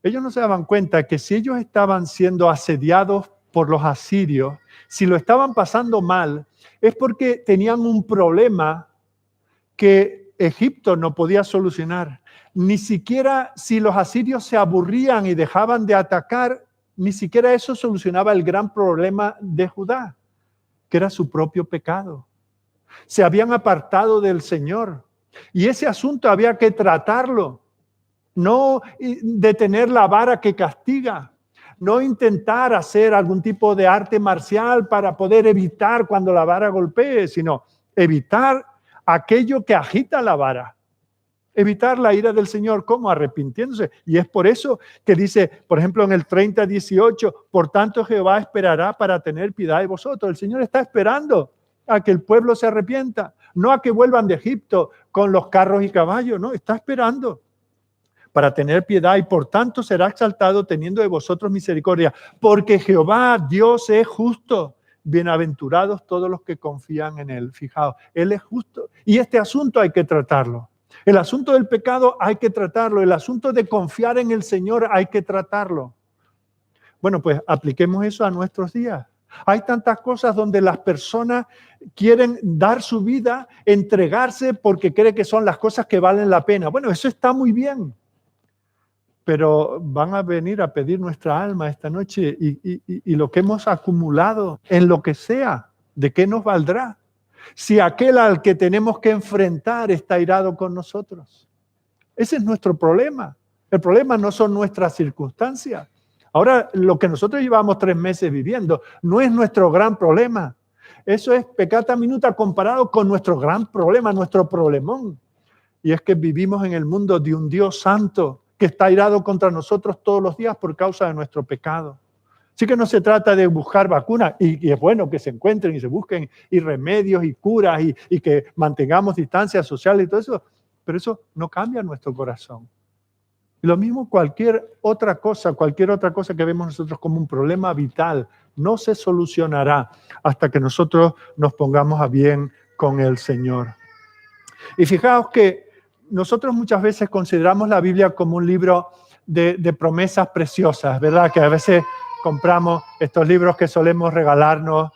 Ellos no se daban cuenta que si ellos estaban siendo asediados por los asirios, si lo estaban pasando mal, es porque tenían un problema que Egipto no podía solucionar. Ni siquiera si los asirios se aburrían y dejaban de atacar, ni siquiera eso solucionaba el gran problema de Judá, que era su propio pecado. Se habían apartado del Señor y ese asunto había que tratarlo. No detener la vara que castiga, no intentar hacer algún tipo de arte marcial para poder evitar cuando la vara golpee, sino evitar aquello que agita la vara. Evitar la ira del Señor, ¿cómo? Arrepintiéndose. Y es por eso que dice, por ejemplo, en el 30:18, por tanto Jehová esperará para tener piedad de vosotros. El Señor está esperando a que el pueblo se arrepienta, no a que vuelvan de Egipto con los carros y caballos, no, está esperando para tener piedad y por tanto será exaltado teniendo de vosotros misericordia, porque Jehová Dios es justo. Bienaventurados todos los que confían en Él. Fijaos, Él es justo y este asunto hay que tratarlo. El asunto del pecado hay que tratarlo. El asunto de confiar en el Señor hay que tratarlo. Bueno, pues apliquemos eso a nuestros días. Hay tantas cosas donde las personas quieren dar su vida, entregarse porque creen que son las cosas que valen la pena. Bueno, eso está muy bien. Pero van a venir a pedir nuestra alma esta noche y lo que hemos acumulado en lo que sea, ¿de qué nos valdrá? Si aquel al que tenemos que enfrentar está airado con nosotros. Ese es nuestro problema. El problema no son nuestras circunstancias. Ahora, lo que nosotros llevamos 3 meses viviendo no es nuestro gran problema. Eso es peccata minuta comparado con nuestro gran problema, nuestro problemón. Y es que vivimos en el mundo de un Dios santo que está airado contra nosotros todos los días por causa de nuestro pecado. Así que no se trata de buscar vacunas, y es bueno que se encuentren y se busquen y remedios y curas y que mantengamos distancia social y todo eso, pero eso no cambia nuestro corazón. Y lo mismo cualquier otra cosa que vemos nosotros como un problema vital, no se solucionará hasta que nosotros nos pongamos a bien con el Señor. Y fijaos que nosotros muchas veces consideramos la Biblia como un libro de promesas preciosas, ¿verdad? Que a veces compramos estos libros que solemos regalarnos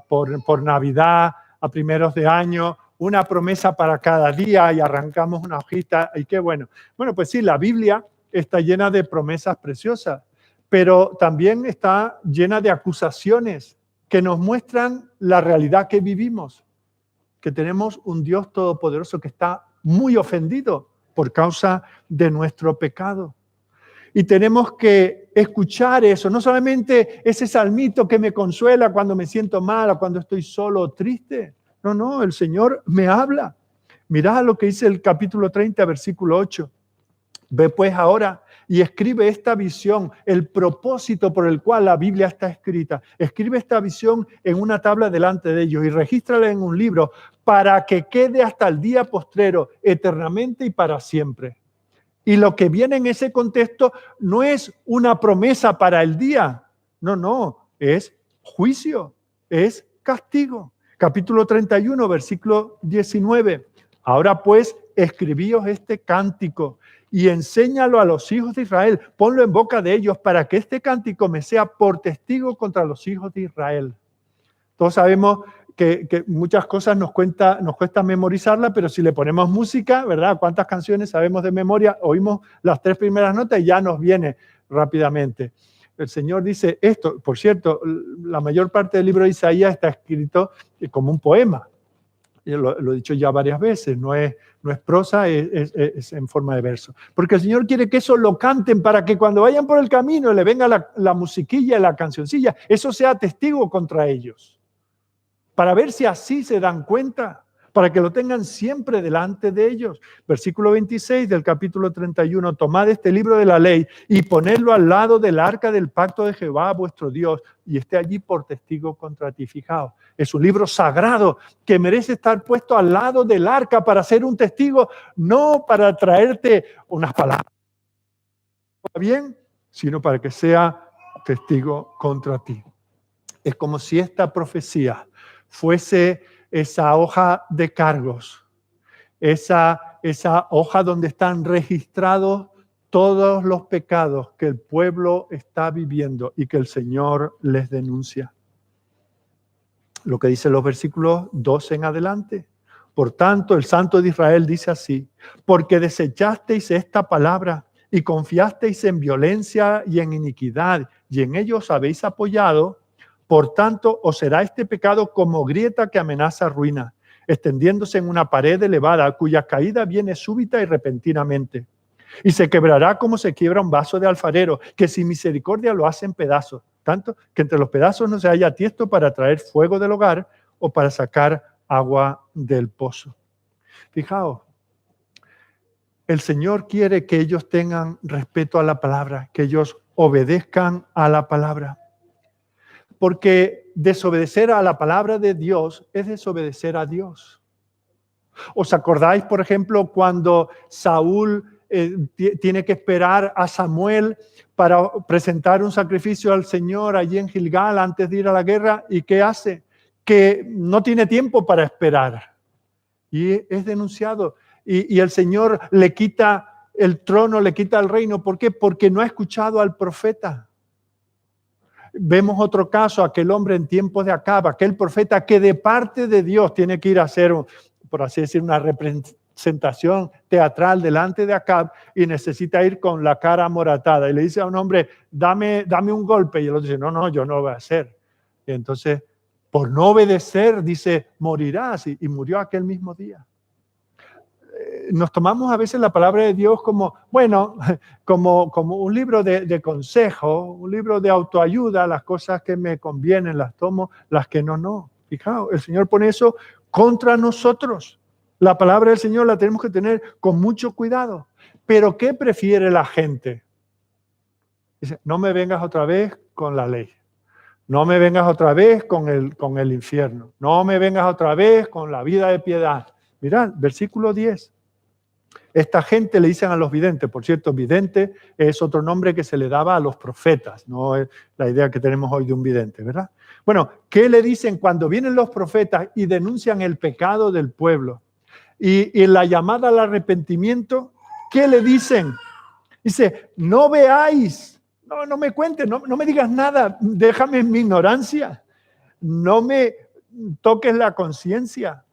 por Navidad, a primeros de año, una promesa para cada día y arrancamos una hojita y qué bueno. Bueno, pues sí, la Biblia está llena de promesas preciosas, pero también está llena de acusaciones que nos muestran la realidad que vivimos. que tenemos un Dios todopoderoso que está muy ofendido por causa de nuestro pecado. Y tenemos que escuchar eso, no solamente ese salmito que me consuela cuando me siento mal o cuando estoy solo o triste. No, el Señor me habla. Mirá lo que dice el capítulo 30, versículo 8. Ve pues ahora y escribe esta visión, el propósito por el cual la Biblia está escrita. Escribe esta visión en una tabla delante de ellos y regístrala en un libro para que quede hasta el día postrero, eternamente y para siempre. Y lo que viene en ese contexto no es una promesa para el día. No, es juicio, es castigo. Capítulo 31, versículo 19. Ahora pues, escribíos este cántico y enséñalo a los hijos de Israel. Ponlo en boca de ellos para que este cántico me sea por testigo contra los hijos de Israel. Todos sabemos que muchas cosas nos cuesta memorizarla, pero si le ponemos música, ¿verdad? ¿Cuántas canciones sabemos de memoria? Oímos las 3 primeras notas y ya nos viene rápidamente. El Señor dice esto. Por cierto, la mayor parte del libro de Isaías está escrito como un poema. Yo lo he dicho ya varias veces, no es prosa, es en forma de verso. Porque el Señor quiere que eso lo canten para que cuando vayan por el camino le venga la musiquilla, la cancioncilla, eso sea testigo contra ellos. Para ver si así se dan cuenta, para que lo tengan siempre delante de ellos. Versículo 26 del capítulo 31, tomad este libro de la ley y ponedlo al lado del arca del pacto de Jehová vuestro Dios y esté allí por testigo contra ti. Fijaos, es un libro sagrado que merece estar puesto al lado del arca para ser un testigo, no para traerte unas palabras bien, sino para que sea testigo contra ti. Es como si esta profecía fuese esa hoja de cargos, esa hoja donde están registrados todos los pecados que el pueblo está viviendo y que el Señor les denuncia. Lo que dicen los versículos 12 en adelante. Por tanto, el Santo de Israel dice así: porque desechasteis esta palabra y confiasteis en violencia y en iniquidad, y en ello os habéis apoyado. Por tanto, os será este pecado como grieta que amenaza ruina, extendiéndose en una pared elevada, cuya caída viene súbita y repentinamente. Y se quebrará como se quiebra un vaso de alfarero, que sin misericordia lo hace en pedazos, tanto que entre los pedazos no se haya tiesto para traer fuego del hogar o para sacar agua del pozo. Fijaos, el Señor quiere que ellos tengan respeto a la palabra, que ellos obedezcan a la palabra. Porque desobedecer a la palabra de Dios es desobedecer a Dios. ¿Os acordáis, por ejemplo, cuando Saúl tiene que esperar a Samuel para presentar un sacrificio al Señor allí en Gilgal antes de ir a la guerra? ¿Y qué hace? Que no tiene tiempo para esperar. Y es denunciado. Y el Señor le quita el trono, le quita el reino. ¿Por qué? Porque no ha escuchado al profeta. Vemos otro caso, aquel hombre en tiempos de Acab, aquel profeta que de parte de Dios tiene que ir a hacer, por así decir, una representación teatral delante de Acab y necesita ir con la cara amoratada. Y le dice a un hombre, dame un golpe. Y el otro dice, no, yo no lo voy a hacer. Y entonces, por no obedecer, dice, morirás. Y murió aquel mismo día. Nos tomamos a veces la palabra de Dios como, bueno, como un libro de consejo, un libro de autoayuda. Las cosas que me convienen las tomo, las que no. Fijaos, el Señor pone eso contra nosotros. La palabra del Señor la tenemos que tener con mucho cuidado. Pero ¿qué prefiere la gente? Dice, no me vengas otra vez con la ley. No me vengas otra vez con el infierno. No me vengas otra vez con la vida de piedad. Mirad, versículo 10. Esta gente le dicen a los videntes, por cierto, vidente es otro nombre que se le daba a los profetas, no es la idea que tenemos hoy de un vidente, ¿verdad? Bueno, ¿qué le dicen cuando vienen los profetas y denuncian el pecado del pueblo? Y la llamada al arrepentimiento, ¿qué le dicen? Dice, no veáis, no me cuentes, no me digas nada, déjame en mi ignorancia, no me toques la conciencia.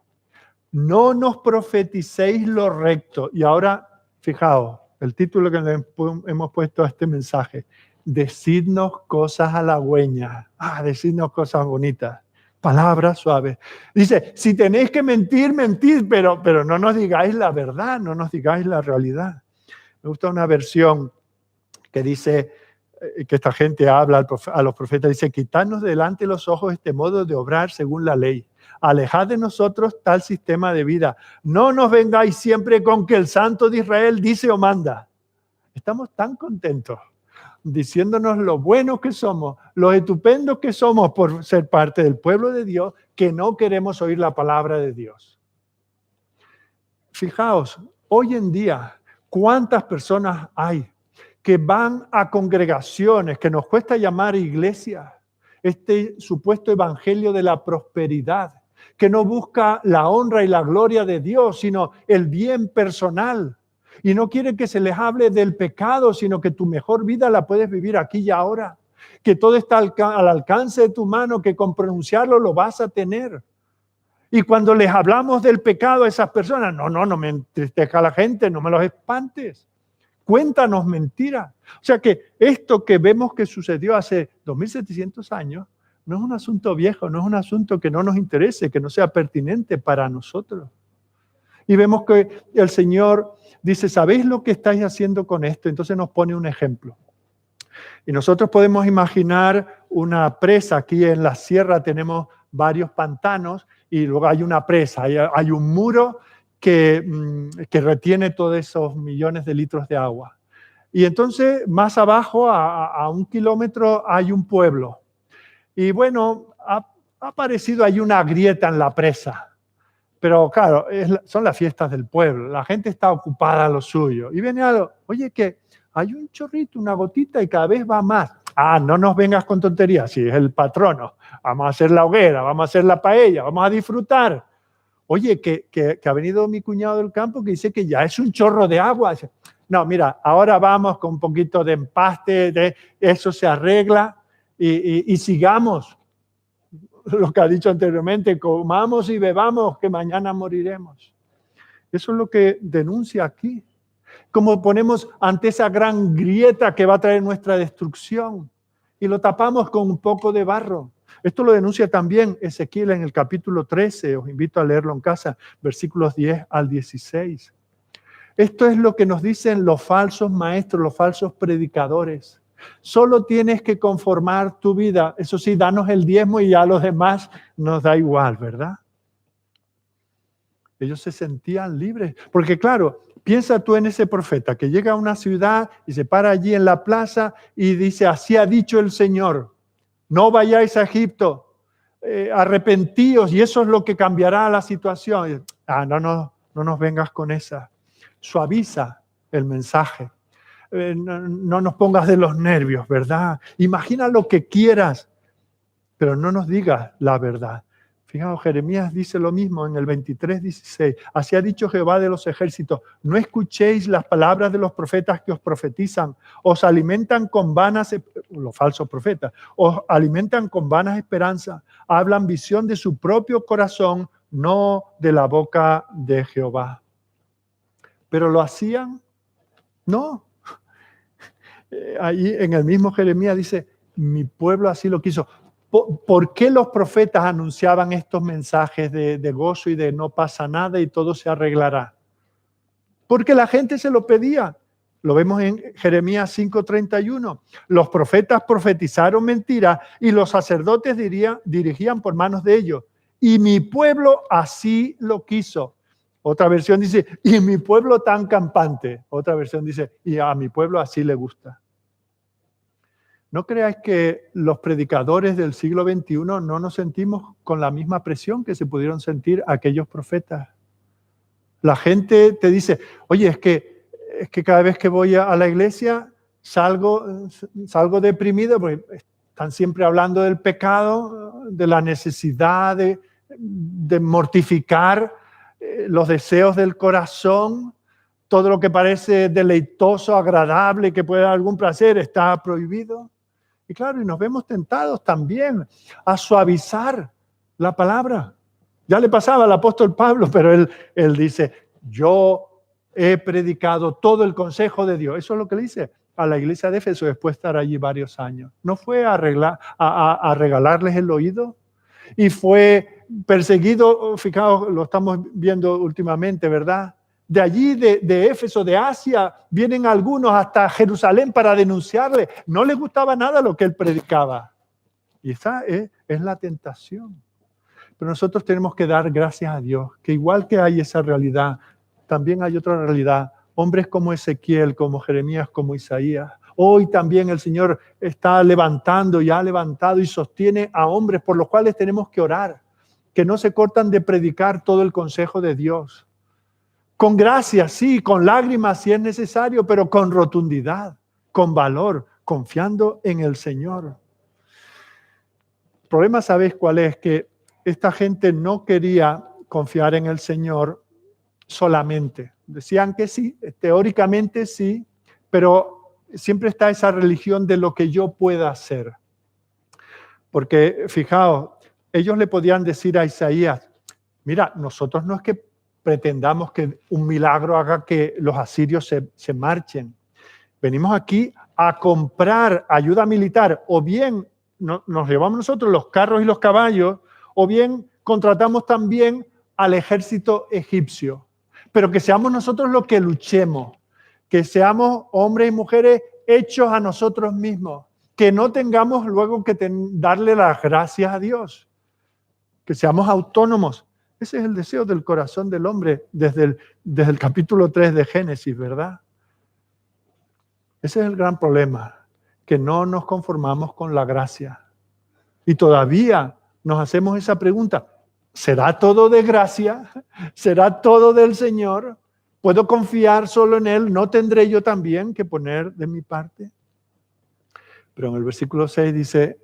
No nos profeticéis lo recto. Y ahora, fijaos, el título que le hemos puesto a este mensaje. Decidnos cosas halagüeñas. Decidnos cosas bonitas. palabras suaves. Dice, si tenéis que mentir, mentid, pero no nos digáis la verdad, no nos digáis la realidad. Me gusta una versión que dice que esta gente habla a los profetas, dice, quitadnos delante los ojos este modo de obrar según la ley. Alejad de nosotros tal sistema de vida. No nos vengáis siempre con que el Santo de Israel dice o manda. Estamos tan contentos diciéndonos lo buenos que somos, lo estupendos que somos por ser parte del pueblo de Dios, que no queremos oír la palabra de Dios. Fijaos, hoy en día, ¿cuántas personas hay que van a congregaciones que nos cuesta llamar iglesia? Este supuesto evangelio de la prosperidad, que no busca la honra y la gloria de Dios, sino el bien personal. Y no quiere que se les hable del pecado, sino que tu mejor vida la puedes vivir aquí y ahora. Que todo está al alcance de tu mano, que con pronunciarlo lo vas a tener. Y cuando les hablamos del pecado a esas personas, no me entristezca a la gente, no me los espantes. Cuéntanos mentiras. O sea que esto que vemos que sucedió hace 2700 años, no es un asunto viejo, no es un asunto que no nos interese, que no sea pertinente para nosotros. Y vemos que el Señor dice, ¿sabéis lo que estáis haciendo con esto? Entonces nos pone un ejemplo. Y nosotros podemos imaginar una presa. Aquí en la sierra tenemos varios pantanos y luego hay una presa, hay un muro que retiene todos esos millones de litros de agua. Y entonces más abajo, a 1 kilómetro, hay un pueblo. Y bueno, ha aparecido ahí una grieta en la presa. Pero claro, son las fiestas del pueblo, la gente está ocupada a lo suyo. Y viene algo, oye, que hay un chorrito, una gotita y cada vez va más. No nos vengas con tonterías, si es el patrono. Vamos a hacer la hoguera, vamos a hacer la paella, vamos a disfrutar. Oye, que ha venido mi cuñado del campo que dice que ya es un chorro de agua. No, mira, ahora vamos con un poquito de empaste, eso se arregla y sigamos. Lo que ha dicho anteriormente, comamos y bebamos, que mañana moriremos. Eso es lo que denuncia aquí. Como ponemos ante esa gran grieta que va a traer nuestra destrucción y lo tapamos con un poco de barro. Esto lo denuncia también Ezequiel en el capítulo 13. Os invito a leerlo en casa, versículos 10 al 16. Esto es lo que nos dicen los falsos maestros, los falsos predicadores. Solo tienes que conformar tu vida. Eso sí, danos el diezmo y ya a los demás nos da igual, ¿verdad? Ellos se sentían libres. Porque claro, piensa tú en ese profeta que llega a una ciudad y se para allí en la plaza y dice, así ha dicho el Señor, no vayáis a Egipto, arrepentíos y eso es lo que cambiará la situación. No nos vengas con esa. Suaviza el mensaje. No nos pongas de los nervios, ¿verdad? Imagina lo que quieras, pero no nos digas la verdad. Fijaos, Jeremías dice lo mismo en el 23:16. Así ha dicho Jehová de los ejércitos, no escuchéis las palabras de los profetas que os profetizan, os alimentan con vanas, los falsos profetas, os alimentan con vanas esperanzas, hablan visión de su propio corazón, no de la boca de Jehová. ¿Pero lo hacían? No. Ahí en el mismo Jeremías dice, mi pueblo así lo quiso. ¿Por qué los profetas anunciaban estos mensajes de gozo y de no pasa nada y todo se arreglará? Porque la gente se lo pedía. Lo vemos en Jeremías 5:31. Los profetas profetizaron mentiras y los sacerdotes dirigían por manos de ellos. Y mi pueblo así lo quiso. Otra versión dice, y mi pueblo tan campante. Otra versión dice, y a mi pueblo así le gusta. No creáis que los predicadores del siglo XXI no nos sentimos con la misma presión que se pudieron sentir aquellos profetas. La gente te dice, oye, es que cada vez que voy a la iglesia salgo deprimido porque están siempre hablando del pecado, de la necesidad de mortificar los deseos del corazón. Todo lo que parece deleitoso, agradable, que puede dar algún placer, está prohibido. Y claro, y nos vemos tentados también a suavizar la palabra. Ya le pasaba al apóstol Pablo, pero él dice, yo he predicado todo el consejo de Dios. Eso es lo que le dice a la iglesia de Éfeso después de estar allí varios años. ¿No fue a regalarles el oído? y fue perseguido. Fijaos, lo estamos viendo últimamente, ¿verdad? De allí, de Éfeso, de Asia, vienen algunos hasta Jerusalén para denunciarle. No les gustaba nada lo que él predicaba. Y esa es la tentación. Pero nosotros tenemos que dar gracias a Dios, que igual que hay esa realidad, también hay otra realidad. Hombres como Ezequiel, como Jeremías, como Isaías. Hoy también el Señor está levantando y ha levantado y sostiene a hombres por los cuales tenemos que orar, que no se cortan de predicar todo el consejo de Dios. Con gracia, sí, con lágrimas si es necesario, pero con rotundidad, con valor, confiando en el Señor. El problema, ¿sabes cuál es? Que esta gente no quería confiar en el Señor solamente. Decían que sí, teóricamente sí, pero siempre está esa religión de lo que yo pueda hacer. Porque, fijaos, ellos le podían decir a Isaías, mira, nosotros no es que pretendamos que un milagro haga que los asirios se marchen. Venimos aquí a comprar ayuda militar, o bien nos llevamos nosotros los carros y los caballos, o bien contratamos también al ejército egipcio. Pero que seamos nosotros los que luchemos, que seamos hombres y mujeres hechos a nosotros mismos, que no tengamos luego que darle las gracias a Dios, que seamos autónomos. Ese es el deseo del corazón del hombre desde el capítulo 3 de Génesis, ¿verdad? Ese es el gran problema, que no nos conformamos con la gracia. Y todavía nos hacemos esa pregunta, ¿será todo de gracia? ¿Será todo del Señor? ¿Puedo confiar solo en Él? ¿No tendré yo también que poner de mi parte? Pero en el versículo 6 dice,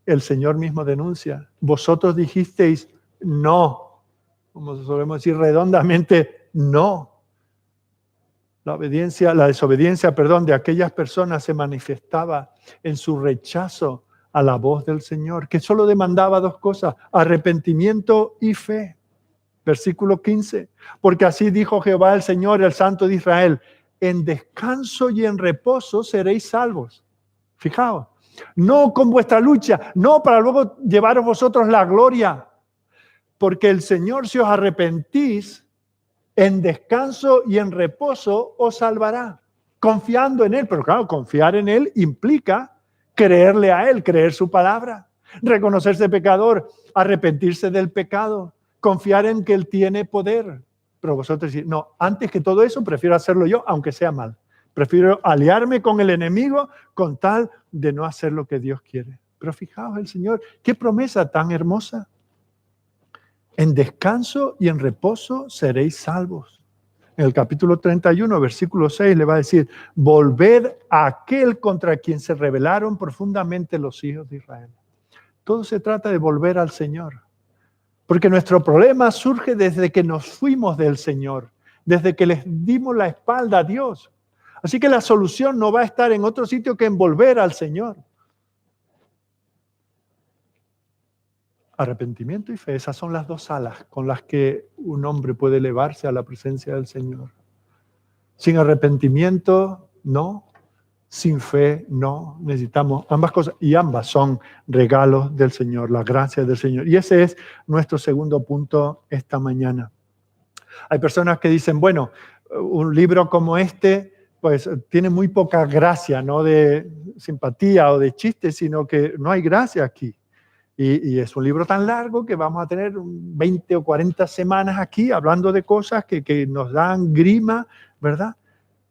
el Señor mismo denuncia, vosotros dijisteis no, como solemos decir redondamente, no. La desobediencia de aquellas personas se manifestaba en su rechazo a la voz del Señor, que solo demandaba dos cosas, arrepentimiento y fe. Versículo 15, porque así dijo Jehová el Señor, el Santo de Israel, en descanso y en reposo seréis salvos. Fijaos, no con vuestra lucha, no para luego llevaros vosotros la gloria, porque el Señor, si os arrepentís, en descanso y en reposo os salvará, confiando en Él. Pero claro, confiar en Él implica creerle a Él, creer su palabra, reconocerse pecador, arrepentirse del pecado, confiar en que Él tiene poder. Pero vosotros decís, no, antes que todo eso prefiero hacerlo yo, aunque sea mal. Prefiero aliarme con el enemigo con tal de no hacer lo que Dios quiere. Pero fijaos el Señor, qué promesa tan hermosa. En descanso y en reposo seréis salvos. En el capítulo 31, versículo 6, le va a decir, volved a aquel contra quien se rebelaron profundamente los hijos de Israel. Todo se trata de volver al Señor. Porque nuestro problema surge desde que nos fuimos del Señor, desde que les dimos la espalda a Dios. Así que la solución no va a estar en otro sitio que en volver al Señor. Arrepentimiento y fe, esas son las dos alas con las que un hombre puede elevarse a la presencia del Señor. Sin arrepentimiento, no. Sin fe, no. Necesitamos ambas cosas y ambas son regalos del Señor, la gracia del Señor. Y ese es nuestro segundo punto esta mañana. Hay personas que dicen, bueno, un libro como este, pues tiene muy poca gracia, no de simpatía o de chiste, sino que no hay gracia aquí. Y es un libro tan largo que vamos a tener 20 o 40 semanas aquí hablando de cosas que nos dan grima, ¿verdad?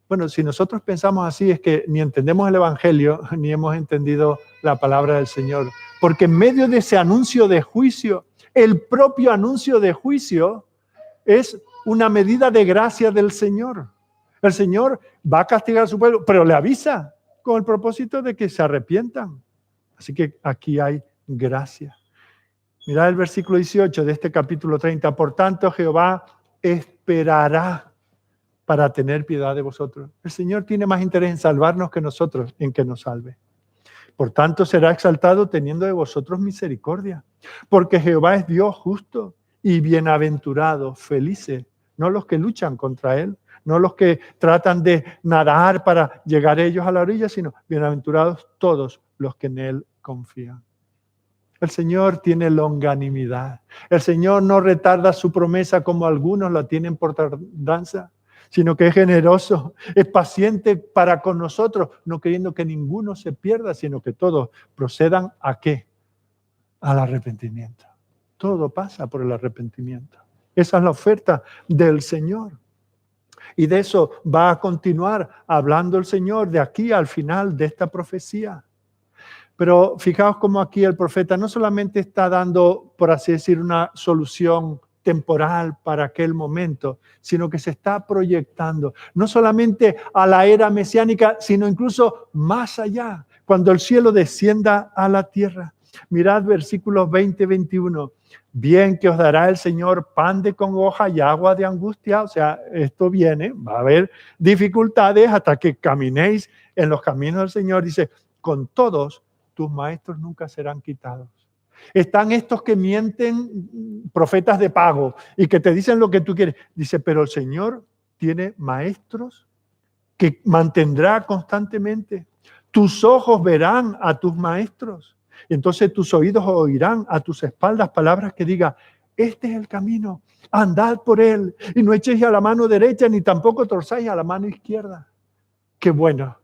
Bueno, si nosotros pensamos así es que ni entendemos el Evangelio ni hemos entendido la palabra del Señor. Porque en medio de ese anuncio de juicio, el propio anuncio de juicio es una medida de gracia del Señor. El Señor va a castigar a su pueblo, pero le avisa con el propósito de que se arrepientan. Así que aquí hay gracia. Mirad el versículo 18 de este capítulo 30. Por tanto, Jehová esperará para tener piedad de vosotros. El Señor tiene más interés en salvarnos que nosotros, en que nos salve. Por tanto, será exaltado teniendo de vosotros misericordia. Porque Jehová es Dios justo y bienaventurado, felices, no los que luchan contra Él, no los que tratan de nadar para llegar ellos a la orilla, sino bienaventurados todos los que en Él confían. El Señor tiene longanimidad. El Señor no retarda su promesa como algunos la tienen por tardanza, sino que es generoso, es paciente para con nosotros, no queriendo que ninguno se pierda, sino que todos procedan ¿a qué? Al arrepentimiento. Todo pasa por el arrepentimiento. Esa es la oferta del Señor. Y de eso va a continuar hablando el Señor de aquí al final de esta profecía. Pero fijaos cómo aquí el profeta no solamente está dando, por así decir, una solución temporal para aquel momento, sino que se está proyectando no solamente a la era mesiánica, sino incluso más allá, cuando el cielo descienda a la tierra. Mirad versículos 20-21. Bien que os dará el Señor pan de congoja y agua de angustia. O sea, esto viene, va a haber dificultades hasta que caminéis en los caminos del Señor. Dice, con todos tus maestros nunca serán quitados. Están estos que mienten, profetas de pago, y que te dicen lo que tú quieres. Dice, pero el Señor tiene maestros que mantendrá constantemente. Tus ojos verán a tus maestros. Entonces tus oídos oirán a tus espaldas palabras que digan, este es el camino, andad por él, y no echéis a la mano derecha, ni tampoco torzáis a la mano izquierda. Qué bueno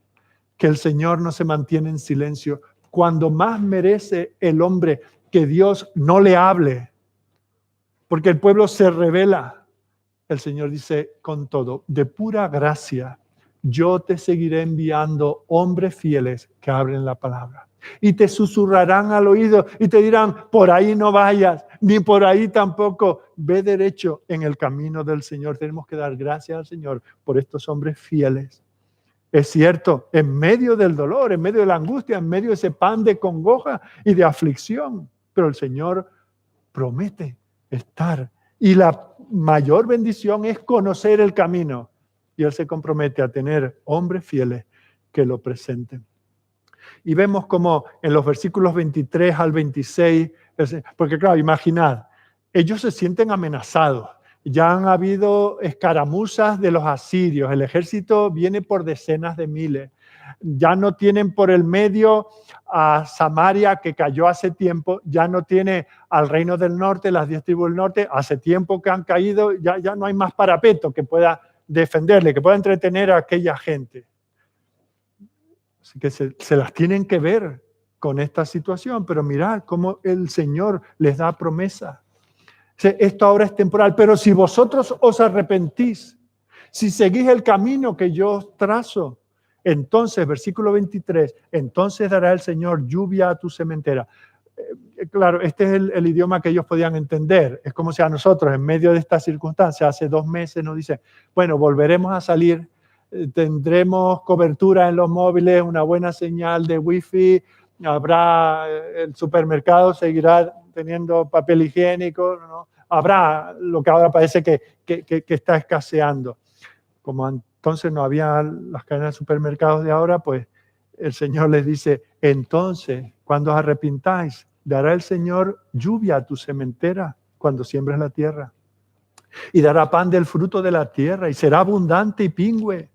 que el Señor no se mantiene en silencio. Cuando más merece el hombre que Dios no le hable, porque el pueblo se revela, el Señor dice con todo, de pura gracia, yo te seguiré enviando hombres fieles que hablen la palabra. Y te susurrarán al oído y te dirán, por ahí no vayas, ni por ahí tampoco, ve derecho en el camino del Señor. Tenemos que dar gracias al Señor por estos hombres fieles. Es cierto, en medio del dolor, en medio de la angustia, en medio de ese pan de congoja y de aflicción, pero el Señor promete estar. Y la mayor bendición es conocer el camino. Y Él se compromete a tener hombres fieles que lo presenten. Y vemos como en los versículos 23 al 26, porque claro, imaginad, ellos se sienten amenazados. Ya han habido escaramuzas de los asirios, el ejército viene por decenas de miles. Ya no tienen por el medio a Samaria, que cayó hace tiempo, ya no tiene al reino del norte, las 10 tribus del norte, hace tiempo que han caído, ya no hay más parapeto que pueda defenderle, que pueda entretener a aquella gente. Así que se las tienen que ver con esta situación, pero mirad cómo el Señor les da promesa. Esto ahora es temporal, pero si vosotros os arrepentís, si seguís el camino que yo os trazo, entonces, versículo 23, entonces dará el Señor lluvia a tu sementera. Claro, este es el idioma que ellos podían entender. Es como si a nosotros, en medio de esta circunstancia, hace 2 meses nos dicen, bueno, volveremos a salir, tendremos cobertura en los móviles, una buena señal de wifi, habrá, el supermercado seguirá teniendo papel higiénico, ¿no? Habrá lo que ahora parece que está escaseando. Como entonces no había las cadenas de supermercados de ahora, pues el Señor les dice, entonces, cuando os arrepintáis, dará el Señor lluvia a tu sementera cuando siembres la tierra. Y dará pan del fruto de la tierra y será abundante y pingüe.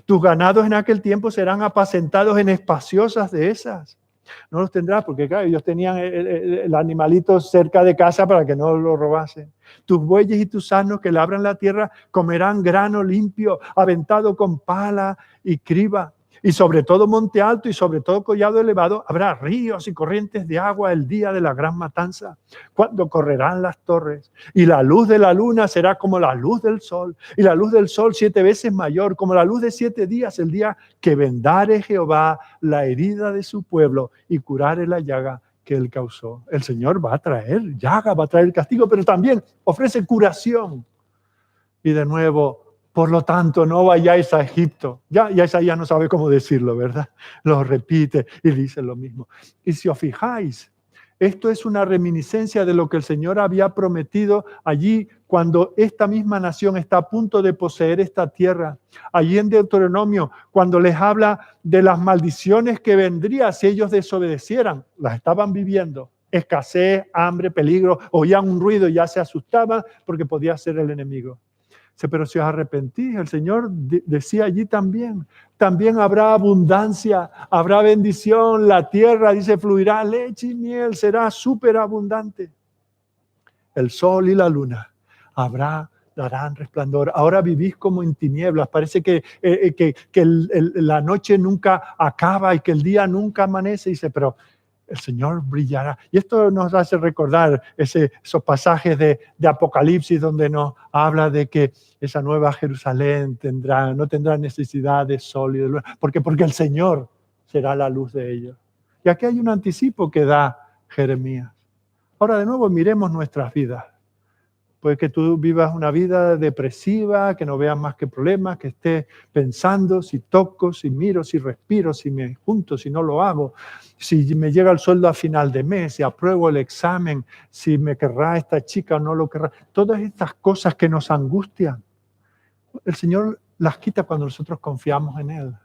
Tus ganados en aquel tiempo serán apacentados en espaciosas dehesas. No los tendrás porque, claro, ellos tenían el animalito cerca de casa para que no lo robasen. Tus bueyes y tus asnos que labran la tierra comerán grano limpio, aventado con pala y criba. Y sobre todo monte alto y sobre todo collado elevado habrá ríos y corrientes de agua el día de la gran matanza, cuando correrán las torres. Y la luz de la luna será como la luz del sol, y la luz del sol 7 veces mayor, como la luz de 7 días, el día que vendare Jehová la herida de su pueblo y curare la llaga que él causó. El Señor va a traer llaga, va a traer castigo, pero también ofrece curación. Y de nuevo, por lo tanto, no vayáis a Egipto. Ya Isaías no sabe cómo decirlo, ¿verdad? Lo repite y dice lo mismo. Y si os fijáis, esto es una reminiscencia de lo que el Señor había prometido allí cuando esta misma nación está a punto de poseer esta tierra. Allí en Deuteronomio, cuando les habla de las maldiciones que vendrían si ellos desobedecieran, las estaban viviendo. Escasez, hambre, peligro, oían un ruido y ya se asustaban porque podía ser el enemigo. Dice, pero si os arrepentís, el Señor decía allí también habrá abundancia, habrá bendición, la tierra, dice, fluirá leche y miel, será súper abundante. El sol y la luna darán resplandor. Ahora vivís como en tinieblas. Parece que la noche nunca acaba y que el día nunca amanece. Dice, pero el Señor brillará. Y esto nos hace recordar esos pasajes de Apocalipsis donde nos habla de que esa nueva Jerusalén no tendrá necesidad de sol y de luna. Porque el Señor será la luz de ellos. Y aquí hay un anticipo que da Jeremías. Ahora de nuevo miremos nuestras vidas. Puede que tú vivas una vida depresiva, que no veas más que problemas, que estés pensando si toco, si miro, si respiro, si me junto, si no lo hago, si me llega el sueldo a final de mes, si apruebo el examen, si me querrá esta chica o no lo querrá. Todas estas cosas que nos angustian, el Señor las quita cuando nosotros confiamos en Él.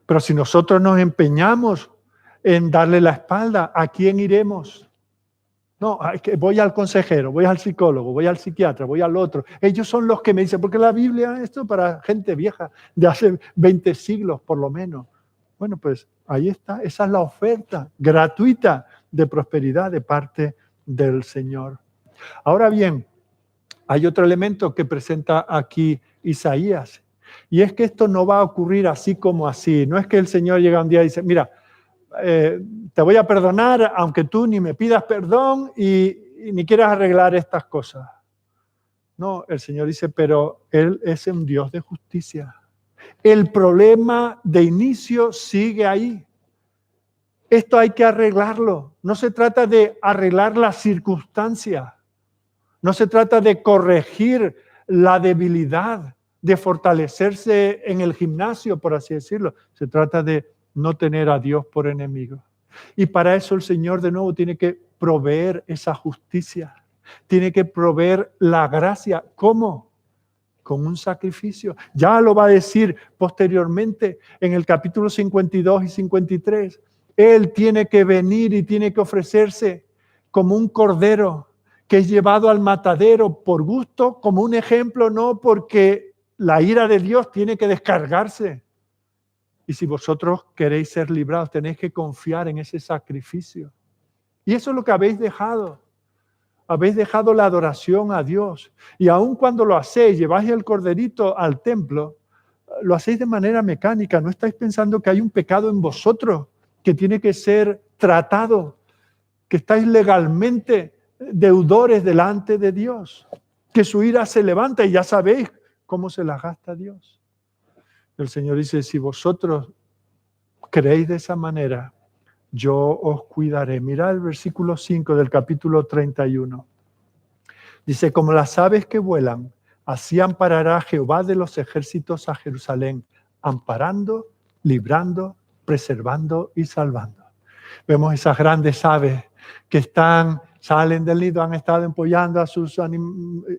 Pero si nosotros nos empeñamos en darle la espalda, ¿a quién iremos? No, voy al consejero, voy al psicólogo, voy al psiquiatra, voy al otro. Ellos son los que me dicen, porque la Biblia, esto para gente vieja, de hace 20 siglos por lo menos. Bueno, pues ahí está, esa es la oferta gratuita de prosperidad de parte del Señor. Ahora bien, hay otro elemento que presenta aquí Isaías, y es que esto no va a ocurrir así como así. No es que el Señor llega un día y dice, mira, te voy a perdonar aunque tú ni me pidas perdón y ni quieras arreglar estas cosas. No, el Señor dice, pero Él es un Dios de justicia. El problema de inicio sigue ahí. Esto hay que arreglarlo. No se trata de arreglar la circunstancia. No se trata de corregir la debilidad, de fortalecerse en el gimnasio, por así decirlo. Se trata de no tener a Dios por enemigo. Y para eso el Señor de nuevo tiene que proveer esa justicia. Tiene que proveer la gracia. ¿Cómo? Con un sacrificio. Ya lo va a decir posteriormente en el capítulo 52 y 53. Él tiene que venir y tiene que ofrecerse como un cordero que es llevado al matadero por gusto, como un ejemplo, no porque la ira de Dios tiene que descargarse. Y si vosotros queréis ser librados, tenéis que confiar en ese sacrificio. Y eso es lo que habéis dejado. Habéis dejado la adoración a Dios. Y aun cuando lo hacéis, lleváis el corderito al templo, lo hacéis de manera mecánica. No estáis pensando que hay un pecado en vosotros que tiene que ser tratado, que estáis legalmente deudores delante de Dios, que su ira se levanta y ya sabéis cómo se la gasta Dios. El Señor dice, si vosotros creéis de esa manera, yo os cuidaré. Mirad el versículo 5 del capítulo 31. Dice, como las aves que vuelan, así amparará Jehová de los ejércitos a Jerusalén, amparando, librando, preservando y salvando. Vemos esas grandes aves que salen del nido, han estado empollando a sus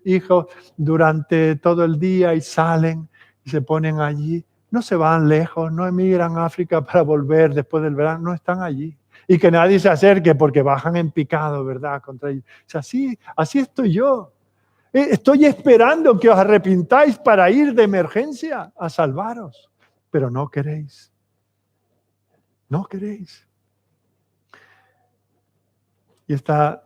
hijos durante todo el día y salen y se ponen allí. No se van lejos, no emigran a África para volver después del verano, no están allí. Y que nadie se acerque porque bajan en picado, ¿verdad? Contra ellos. O sea, así estoy yo. Estoy esperando que os arrepintáis para ir de emergencia a salvaros. Pero no queréis. No queréis. Y esta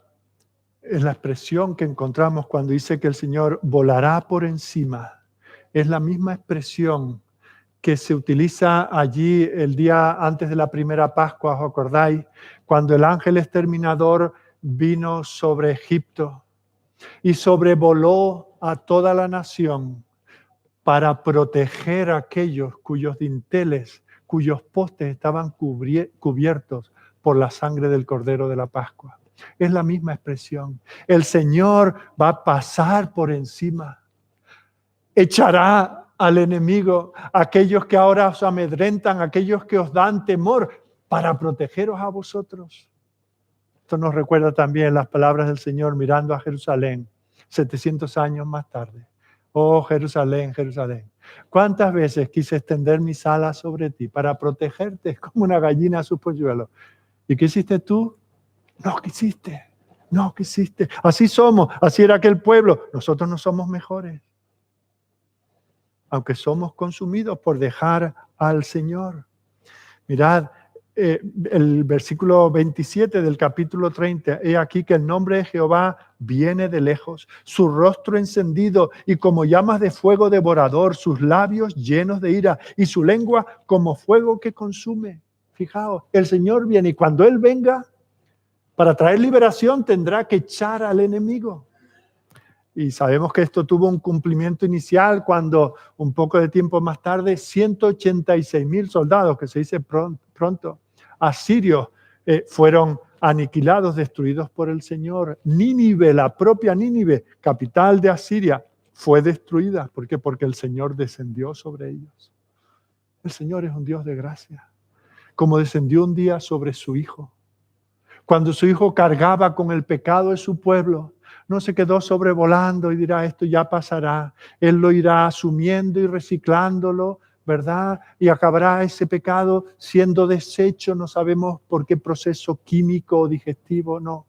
es la expresión que encontramos cuando dice que el Señor volará por encima. Es la misma expresión que se utiliza allí el día antes de la primera Pascua, ¿os acordáis? Cuando el ángel exterminador vino sobre Egipto y sobrevoló a toda la nación para proteger a aquellos cuyos dinteles, cuyos postes estaban cubiertos por la sangre del Cordero de la Pascua. Es la misma expresión. El Señor va a pasar por encima. Echará al enemigo, aquellos que ahora os amedrentan, aquellos que os dan temor, para protegeros a vosotros. Esto nos recuerda también las palabras del Señor mirando a Jerusalén 700 años más tarde. Oh Jerusalén, Jerusalén, ¿cuántas veces quise extender mis alas sobre ti para protegerte como una gallina a sus polluelos? ¿Y qué hiciste tú? No quisiste. No, ¿qué hiciste? Así somos, así era aquel pueblo. Nosotros no somos mejores. Aunque somos consumidos por dejar al Señor. Mirad, el versículo 27 del capítulo 30, he aquí que el nombre de Jehová viene de lejos, su rostro encendido y como llamas de fuego devorador, sus labios llenos de ira y su lengua como fuego que consume. Fijaos, el Señor viene y cuando Él venga, para traer liberación tendrá que echar al enemigo. Y sabemos que esto tuvo un cumplimiento inicial cuando un poco de tiempo más tarde 186,000 soldados, que se dice pronto, asirios, fueron aniquilados, destruidos por el Señor. Nínive, la propia Nínive, capital de Asiria, fue destruida. ¿Por qué? Porque el Señor descendió sobre ellos. El Señor es un Dios de gracia, como descendió un día sobre su Hijo. Cuando su Hijo cargaba con el pecado de su pueblo, no se quedó sobrevolando y dirá, esto ya pasará. Él lo irá asumiendo y reciclándolo, ¿verdad? Y acabará ese pecado siendo deshecho, no sabemos por qué proceso químico o digestivo, no.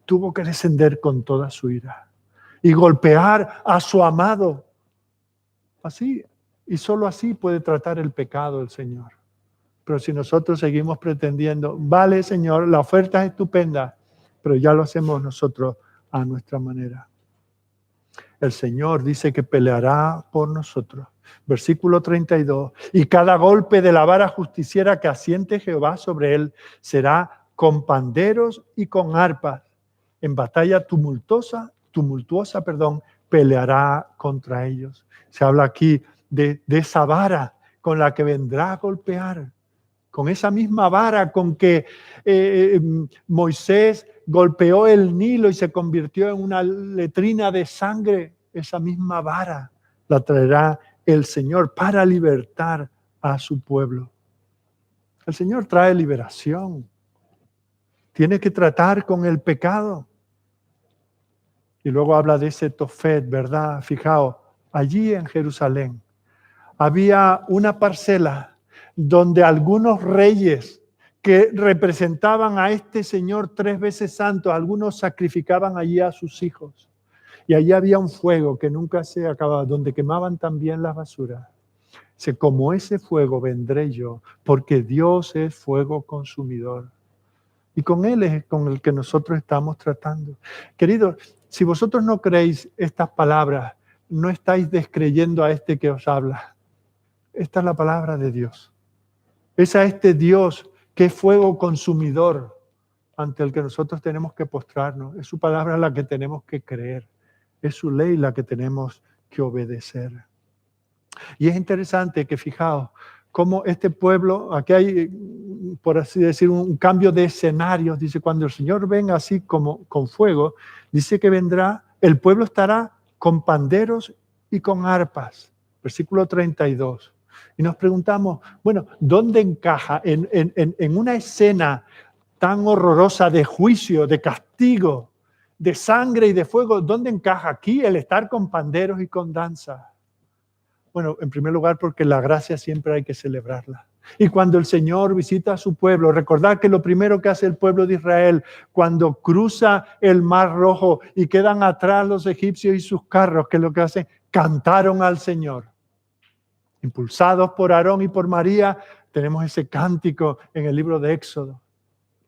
Tuvo que descender con toda su ira y golpear a su amado. Así, y solo así puede tratar el pecado el Señor. Pero si nosotros seguimos pretendiendo, vale Señor, la oferta es estupenda, pero ya lo hacemos nosotros a nuestra manera. El Señor dice que peleará por nosotros. Versículo 32. Y cada golpe de la vara justiciera que asiente Jehová sobre él será con panderos y con arpas. En batalla tumultuosa, peleará contra ellos. Se habla aquí de esa vara con la que vendrá a golpear. Con esa misma vara con que Moisés golpeó el Nilo y se convirtió en una letrina de sangre, esa misma vara la traerá el Señor para libertar a su pueblo. El Señor trae liberación. Tiene que tratar con el pecado. Y luego habla de ese Tofet, ¿verdad? Fijaos, allí en Jerusalén había una parcela donde algunos reyes que representaban a este Señor 3 veces santo, algunos sacrificaban allí a sus hijos. Y allí había un fuego que nunca se acababa, donde quemaban también las basuras. Dice, como ese fuego vendré yo, porque Dios es fuego consumidor. Y con Él es con el que nosotros estamos tratando. Queridos, si vosotros no creéis estas palabras, no estáis descreyendo a este que os habla. Esta es la palabra de Dios. Es a este Dios que es fuego consumidor ante el que nosotros tenemos que postrarnos. Es su palabra la que tenemos que creer. Es su ley la que tenemos que obedecer. Y es interesante que fijaos cómo este pueblo, aquí hay, por así decir, un cambio de escenarios. Dice, cuando el Señor venga así como con fuego, dice que vendrá, el pueblo estará con panderos y con arpas. Versículo 32. Y nos preguntamos, bueno, ¿dónde encaja en una escena tan horrorosa de juicio, de castigo, de sangre y de fuego? ¿Dónde encaja aquí el estar con panderos y con danza? Bueno, en primer lugar porque la gracia siempre hay que celebrarla. Y cuando el Señor visita a su pueblo, recordad que lo primero que hace el pueblo de Israel cuando cruza el Mar Rojo y quedan atrás los egipcios y sus carros, que es lo que hacen, cantaron al Señor. Impulsados por Aarón y por María, tenemos ese cántico en el libro de Éxodo.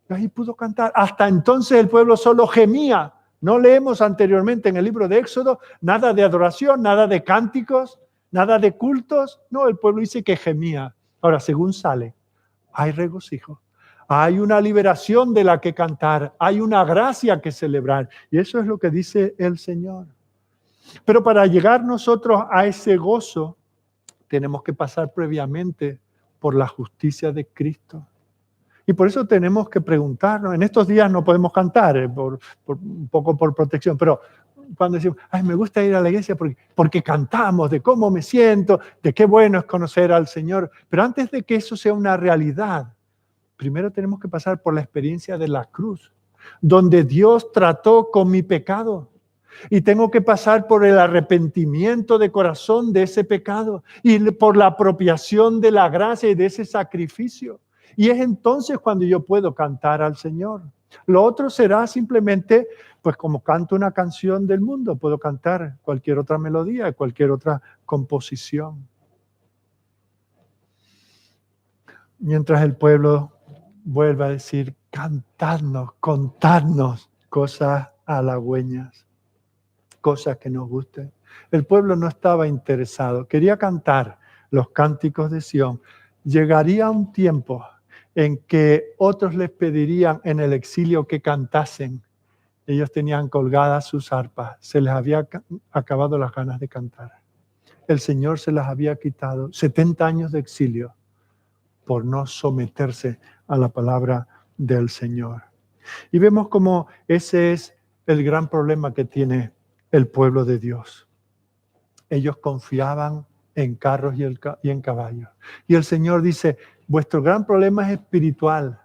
Y ahí pudo cantar. Hasta entonces el pueblo solo gemía. No leemos anteriormente en el libro de Éxodo nada de adoración, nada de cánticos, nada de cultos. No, el pueblo dice que gemía. Ahora, según sale, hay regocijo. Hay una liberación de la que cantar. Hay una gracia que celebrar. Y eso es lo que dice el Señor. Pero para llegar nosotros a ese gozo, tenemos que pasar previamente por la justicia de Cristo. Y por eso tenemos que preguntarnos. En estos días no podemos cantar, un poco por protección, pero cuando decimos, ay, me gusta ir a la iglesia porque cantamos de cómo me siento, de qué bueno es conocer al Señor. Pero antes de que eso sea una realidad, primero tenemos que pasar por la experiencia de la cruz, donde Dios trató con mi pecado. Y tengo que pasar por el arrepentimiento de corazón de ese pecado y por la apropiación de la gracia y de ese sacrificio. Y es entonces cuando yo puedo cantar al Señor. Lo otro será simplemente, pues como canto una canción del mundo, puedo cantar cualquier otra melodía, cualquier otra composición. Mientras el pueblo vuelve a decir, cantadnos, contadnos cosas halagüeñas, cosas que nos gusten. El pueblo no estaba interesado, quería cantar los cánticos de Sión. Llegaría un tiempo en que otros les pedirían en el exilio que cantasen. Ellos tenían colgadas sus arpas, se les había acabado las ganas de cantar. El Señor se las había quitado, 70 años de exilio, por no someterse a la palabra del Señor. Y vemos cómo ese es el gran problema que tiene el pueblo de Dios. Ellos confiaban en carros y en caballos. Y el Señor dice, vuestro gran problema es espiritual.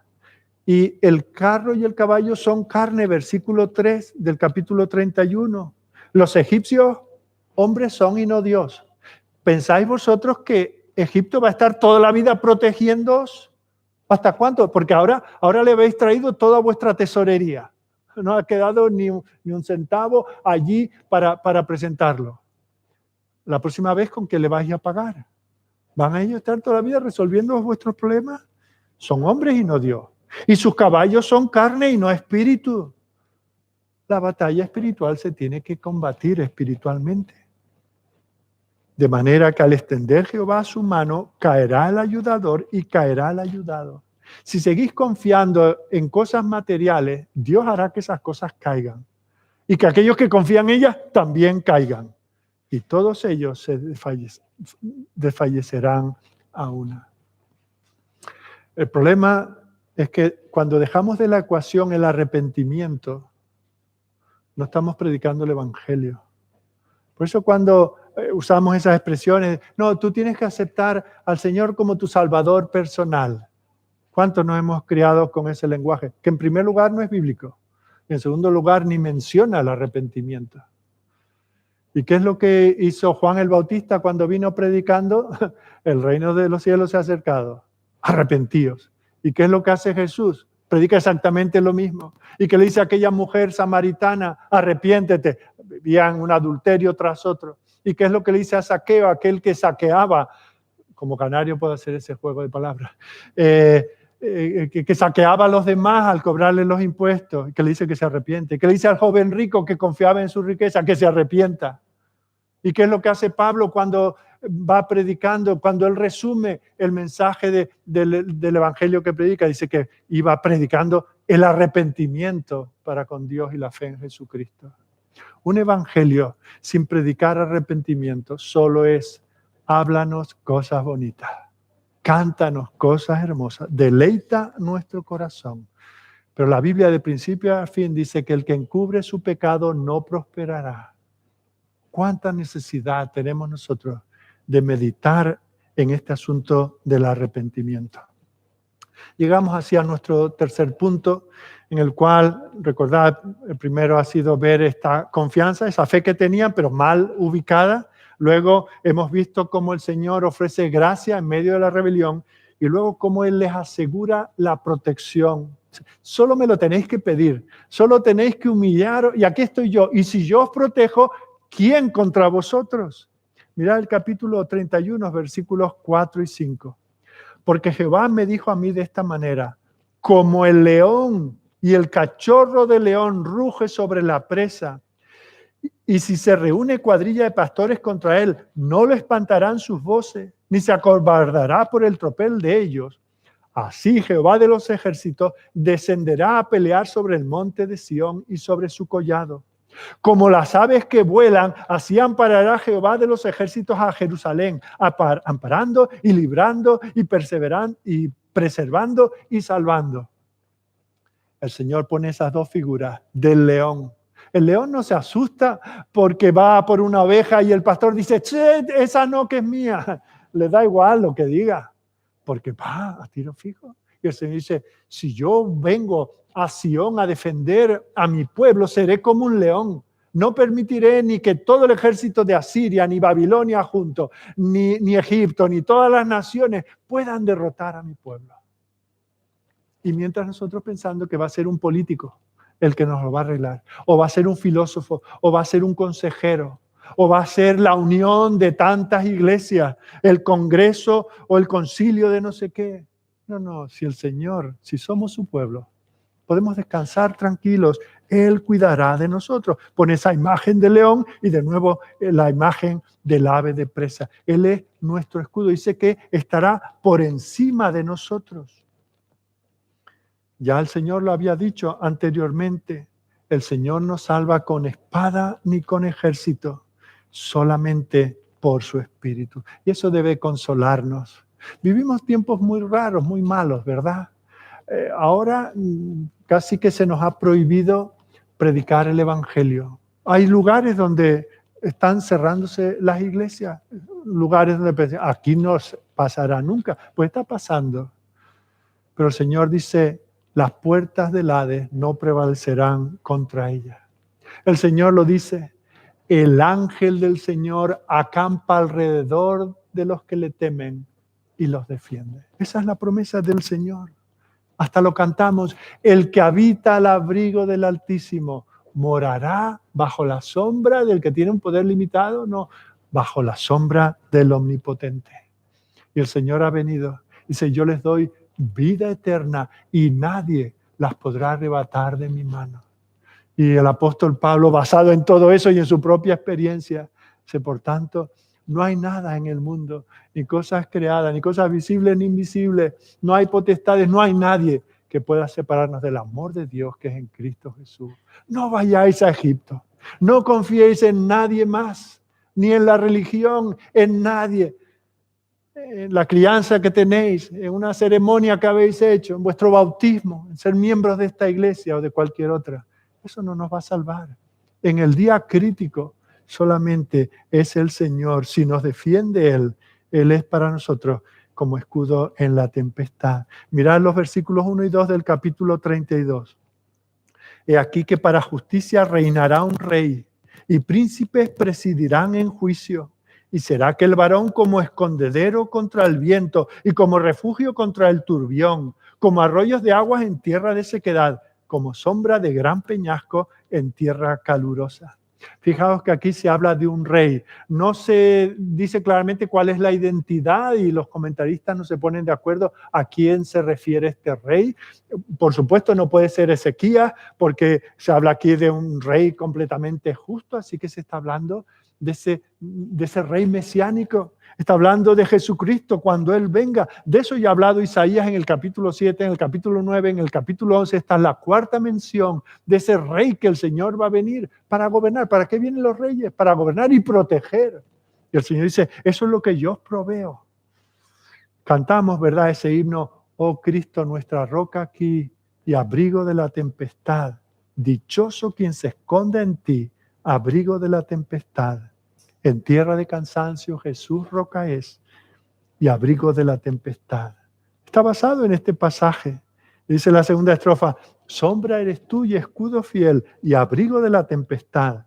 Y el carro y el caballo son carne, versículo 3 del capítulo 31. Los egipcios, hombres son y no Dios. ¿Pensáis vosotros que Egipto va a estar toda la vida protegiéndoos? ¿Hasta cuánto? Porque ahora le habéis traído toda vuestra tesorería. No ha quedado ni un centavo allí para presentarlo. La próxima vez, ¿con qué le vais a pagar? ¿Van a ellos estar toda la vida resolviendo vuestros problemas? Son hombres y no Dios. Y sus caballos son carne y no espíritu. La batalla espiritual se tiene que combatir espiritualmente. De manera que al extender Jehová su mano, caerá el ayudador y caerá el ayudado. Si seguís confiando en cosas materiales, Dios hará que esas cosas caigan. Y que aquellos que confían en ellas también caigan. Y todos ellos se desfallecerán a una. El problema es que cuando dejamos de la ecuación el arrepentimiento, no estamos predicando el Evangelio. Por eso cuando usamos esas expresiones, no, tú tienes que aceptar al Señor como tu Salvador personal. ¿Cuántos nos hemos criado con ese lenguaje? Que en primer lugar no es bíblico. Y en segundo lugar ni menciona el arrepentimiento. ¿Y qué es lo que hizo Juan el Bautista cuando vino predicando? El reino de los cielos se ha acercado. Arrepentíos. ¿Y qué es lo que hace Jesús? Predica exactamente lo mismo. ¿Y qué le dice a aquella mujer samaritana? Arrepiéntete. Vivían un adulterio tras otro. ¿Y qué es lo que le dice a Zaqueo, aquel que saqueaba? Como canario puedo hacer ese juego de palabras. Que saqueaba a los demás al cobrarle los impuestos. Que le dice que se arrepiente. ¿Qué le dice al joven rico que confiaba en su riqueza? Que se arrepienta. ¿Y qué es lo que hace Pablo cuando va predicando? Cuando él resume el mensaje del evangelio que predica, dice que iba predicando el arrepentimiento para con Dios y la fe en Jesucristo. Un evangelio sin predicar arrepentimiento solo es háblanos cosas bonitas, cántanos cosas hermosas, deleita nuestro corazón. Pero la Biblia de principio a fin dice que el que encubre su pecado no prosperará. ¿Cuánta necesidad tenemos nosotros de meditar en este asunto del arrepentimiento? Llegamos así a nuestro tercer punto, en el cual, recordad, el primero ha sido ver esta confianza, esa fe que tenían, pero mal ubicada. Luego hemos visto cómo el Señor ofrece gracia en medio de la rebelión y luego cómo Él les asegura la protección. Solo me lo tenéis que pedir, solo tenéis que humillaros y aquí estoy yo. Y si yo os protejo, ¿quién contra vosotros? Mirad el capítulo 31, versículos 4 y 5. Porque Jehová me dijo a mí de esta manera, como el león y el cachorro de león ruge sobre la presa, y si se reúne cuadrilla de pastores contra él, no lo espantarán sus voces, ni se acobardará por el tropel de ellos. Así Jehová de los ejércitos descenderá a pelear sobre el monte de Sión y sobre su collado. Como las aves que vuelan, así amparará Jehová de los ejércitos a Jerusalén, amparando y librando y perseverando y preservando y salvando. El Señor pone esas dos figuras del león. El león no se asusta porque va por una oveja y el pastor dice, che, esa no que es mía. Le da igual lo que diga, porque va a tiro fijo. Y el Señor dice, si yo vengo a Sión a defender a mi pueblo, seré como un león. No permitiré ni que todo el ejército de Asiria, ni Babilonia junto, ni Egipto, ni todas las naciones puedan derrotar a mi pueblo. Y mientras nosotros pensando que va a ser un político el que nos lo va a arreglar, o va a ser un filósofo, o va a ser un consejero, o va a ser la unión de tantas iglesias, el congreso o el concilio de no sé qué. No, si el Señor, si somos su pueblo, podemos descansar tranquilos. Él cuidará de nosotros. Pone esa imagen de león y de nuevo la imagen del ave de presa. Él es nuestro escudo. Dice que estará por encima de nosotros. Ya el Señor lo había dicho anteriormente. El Señor no salva con espada ni con ejército, solamente por su Espíritu. Y eso debe consolarnos. Vivimos tiempos muy raros, muy malos, ¿verdad? Ahora casi que se nos ha prohibido predicar el Evangelio. Hay lugares donde están cerrándose las iglesias, lugares donde aquí no pasará nunca, pues está pasando. Pero el Señor dice, las puertas del Hades no prevalecerán contra ellas. El Señor lo dice, el ángel del Señor acampa alrededor de los que le temen y los defiende. Esa es la promesa del Señor. Hasta lo cantamos, el que habita al abrigo del Altísimo morará bajo la sombra del que tiene un poder limitado, no, bajo la sombra del Omnipotente. Y el Señor ha venido, dice, yo les doy vida eterna y nadie las podrá arrebatar de mi mano. Y el apóstol Pablo, basado en todo eso y en su propia experiencia, dice, por tanto, no hay nada en el mundo, ni cosas creadas, ni cosas visibles ni invisibles, no hay potestades, no hay nadie que pueda separarnos del amor de Dios que es en Cristo Jesús. No vayáis a Egipto, no confiéis en nadie más, ni en la religión, en nadie. En la crianza que tenéis, en una ceremonia que habéis hecho, en vuestro bautismo, en ser miembros de esta iglesia o de cualquier otra. Eso no nos va a salvar. En el día crítico solamente es el Señor. Si nos defiende Él es para nosotros como escudo en la tempestad. Mirad los versículos 1 y 2 del capítulo 32. He aquí que para justicia reinará un rey y príncipes presidirán en juicio. Y será aquel varón como escondedero contra el viento y como refugio contra el turbión, como arroyos de aguas en tierra de sequedad, como sombra de gran peñasco en tierra calurosa. Fijaos que aquí se habla de un rey. No se dice claramente cuál es la identidad y los comentaristas no se ponen de acuerdo a quién se refiere este rey. Por supuesto no puede ser Ezequías porque se habla aquí de un rey completamente justo, así que se está hablando de ese rey mesiánico. Está hablando de Jesucristo cuando Él venga. De eso ya ha hablado Isaías en el capítulo 7, en el capítulo 9, en el capítulo 11. Esta es la cuarta mención de ese rey que el Señor va a venir para gobernar. ¿Para qué vienen los reyes? Para gobernar y proteger. Y el Señor dice, eso es lo que yo os proveo. Cantamos, ¿verdad? Ese himno, oh Cristo, nuestra roca aquí y abrigo de la tempestad. Dichoso quien se esconda en ti, abrigo de la tempestad. En tierra de cansancio Jesús roca es y abrigo de la tempestad. Está basado en este pasaje. Dice la segunda estrofa, sombra eres tú y escudo fiel y abrigo de la tempestad.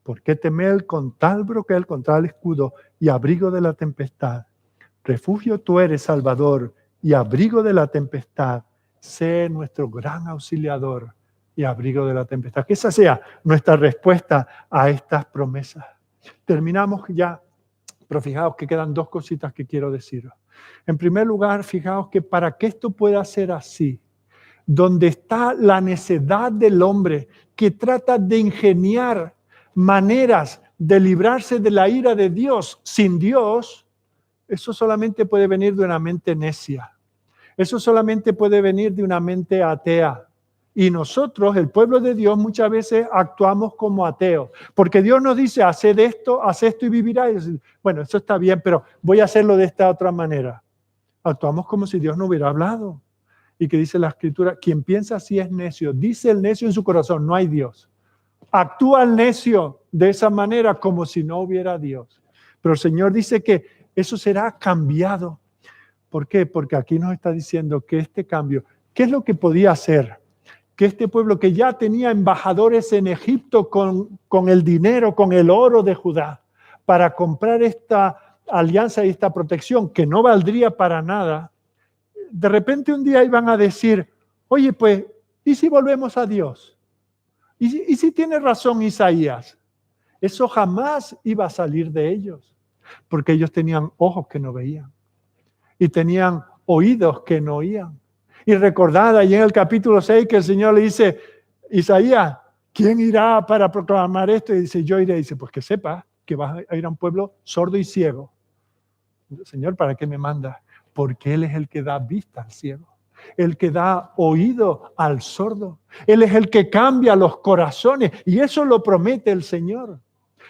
¿Por qué temer con tal broquel, con tal escudo y abrigo de la tempestad? Refugio tú eres, Salvador, y abrigo de la tempestad. Sé nuestro gran auxiliador y abrigo de la tempestad. Que esa sea nuestra respuesta a estas promesas. Terminamos ya, pero fijaos que quedan dos cositas que quiero deciros. En primer lugar, fijaos que para que esto pueda ser así, donde está la necedad del hombre que trata de ingeniar maneras de librarse de la ira de Dios sin Dios, eso solamente puede venir de una mente necia. Eso solamente puede venir de una mente atea. Y nosotros, el pueblo de Dios, muchas veces actuamos como ateos. Porque Dios nos dice, haz esto y vivirás. Bueno, eso está bien, pero voy a hacerlo de esta otra manera. Actuamos como si Dios no hubiera hablado. Y que dice la Escritura, quien piensa así es necio. Dice el necio en su corazón, no hay Dios. Actúa el necio de esa manera como si no hubiera Dios. Pero el Señor dice que eso será cambiado. ¿Por qué? Porque aquí nos está diciendo que este cambio, ¿qué es lo que podía hacer? Que este pueblo que ya tenía embajadores en Egipto con el dinero, con el oro de Judá, para comprar esta alianza y esta protección que no valdría para nada, de repente un día iban a decir, Oye, pues, ¿y si volvemos a Dios? ¿Y si tiene razón Isaías? Eso jamás iba a salir de ellos, porque ellos tenían ojos que no veían y tenían oídos que no oían. Y recordad allí en el capítulo 6 que el Señor le dice, Isaías, ¿quién irá para proclamar esto? Y dice, yo iré. Y dice, pues que sepa que vas a ir a un pueblo sordo y ciego. Señor, ¿para qué me mandas? Porque Él es el que da vista al ciego, el que da oído al sordo. Él es el que cambia los corazones y eso lo promete el Señor.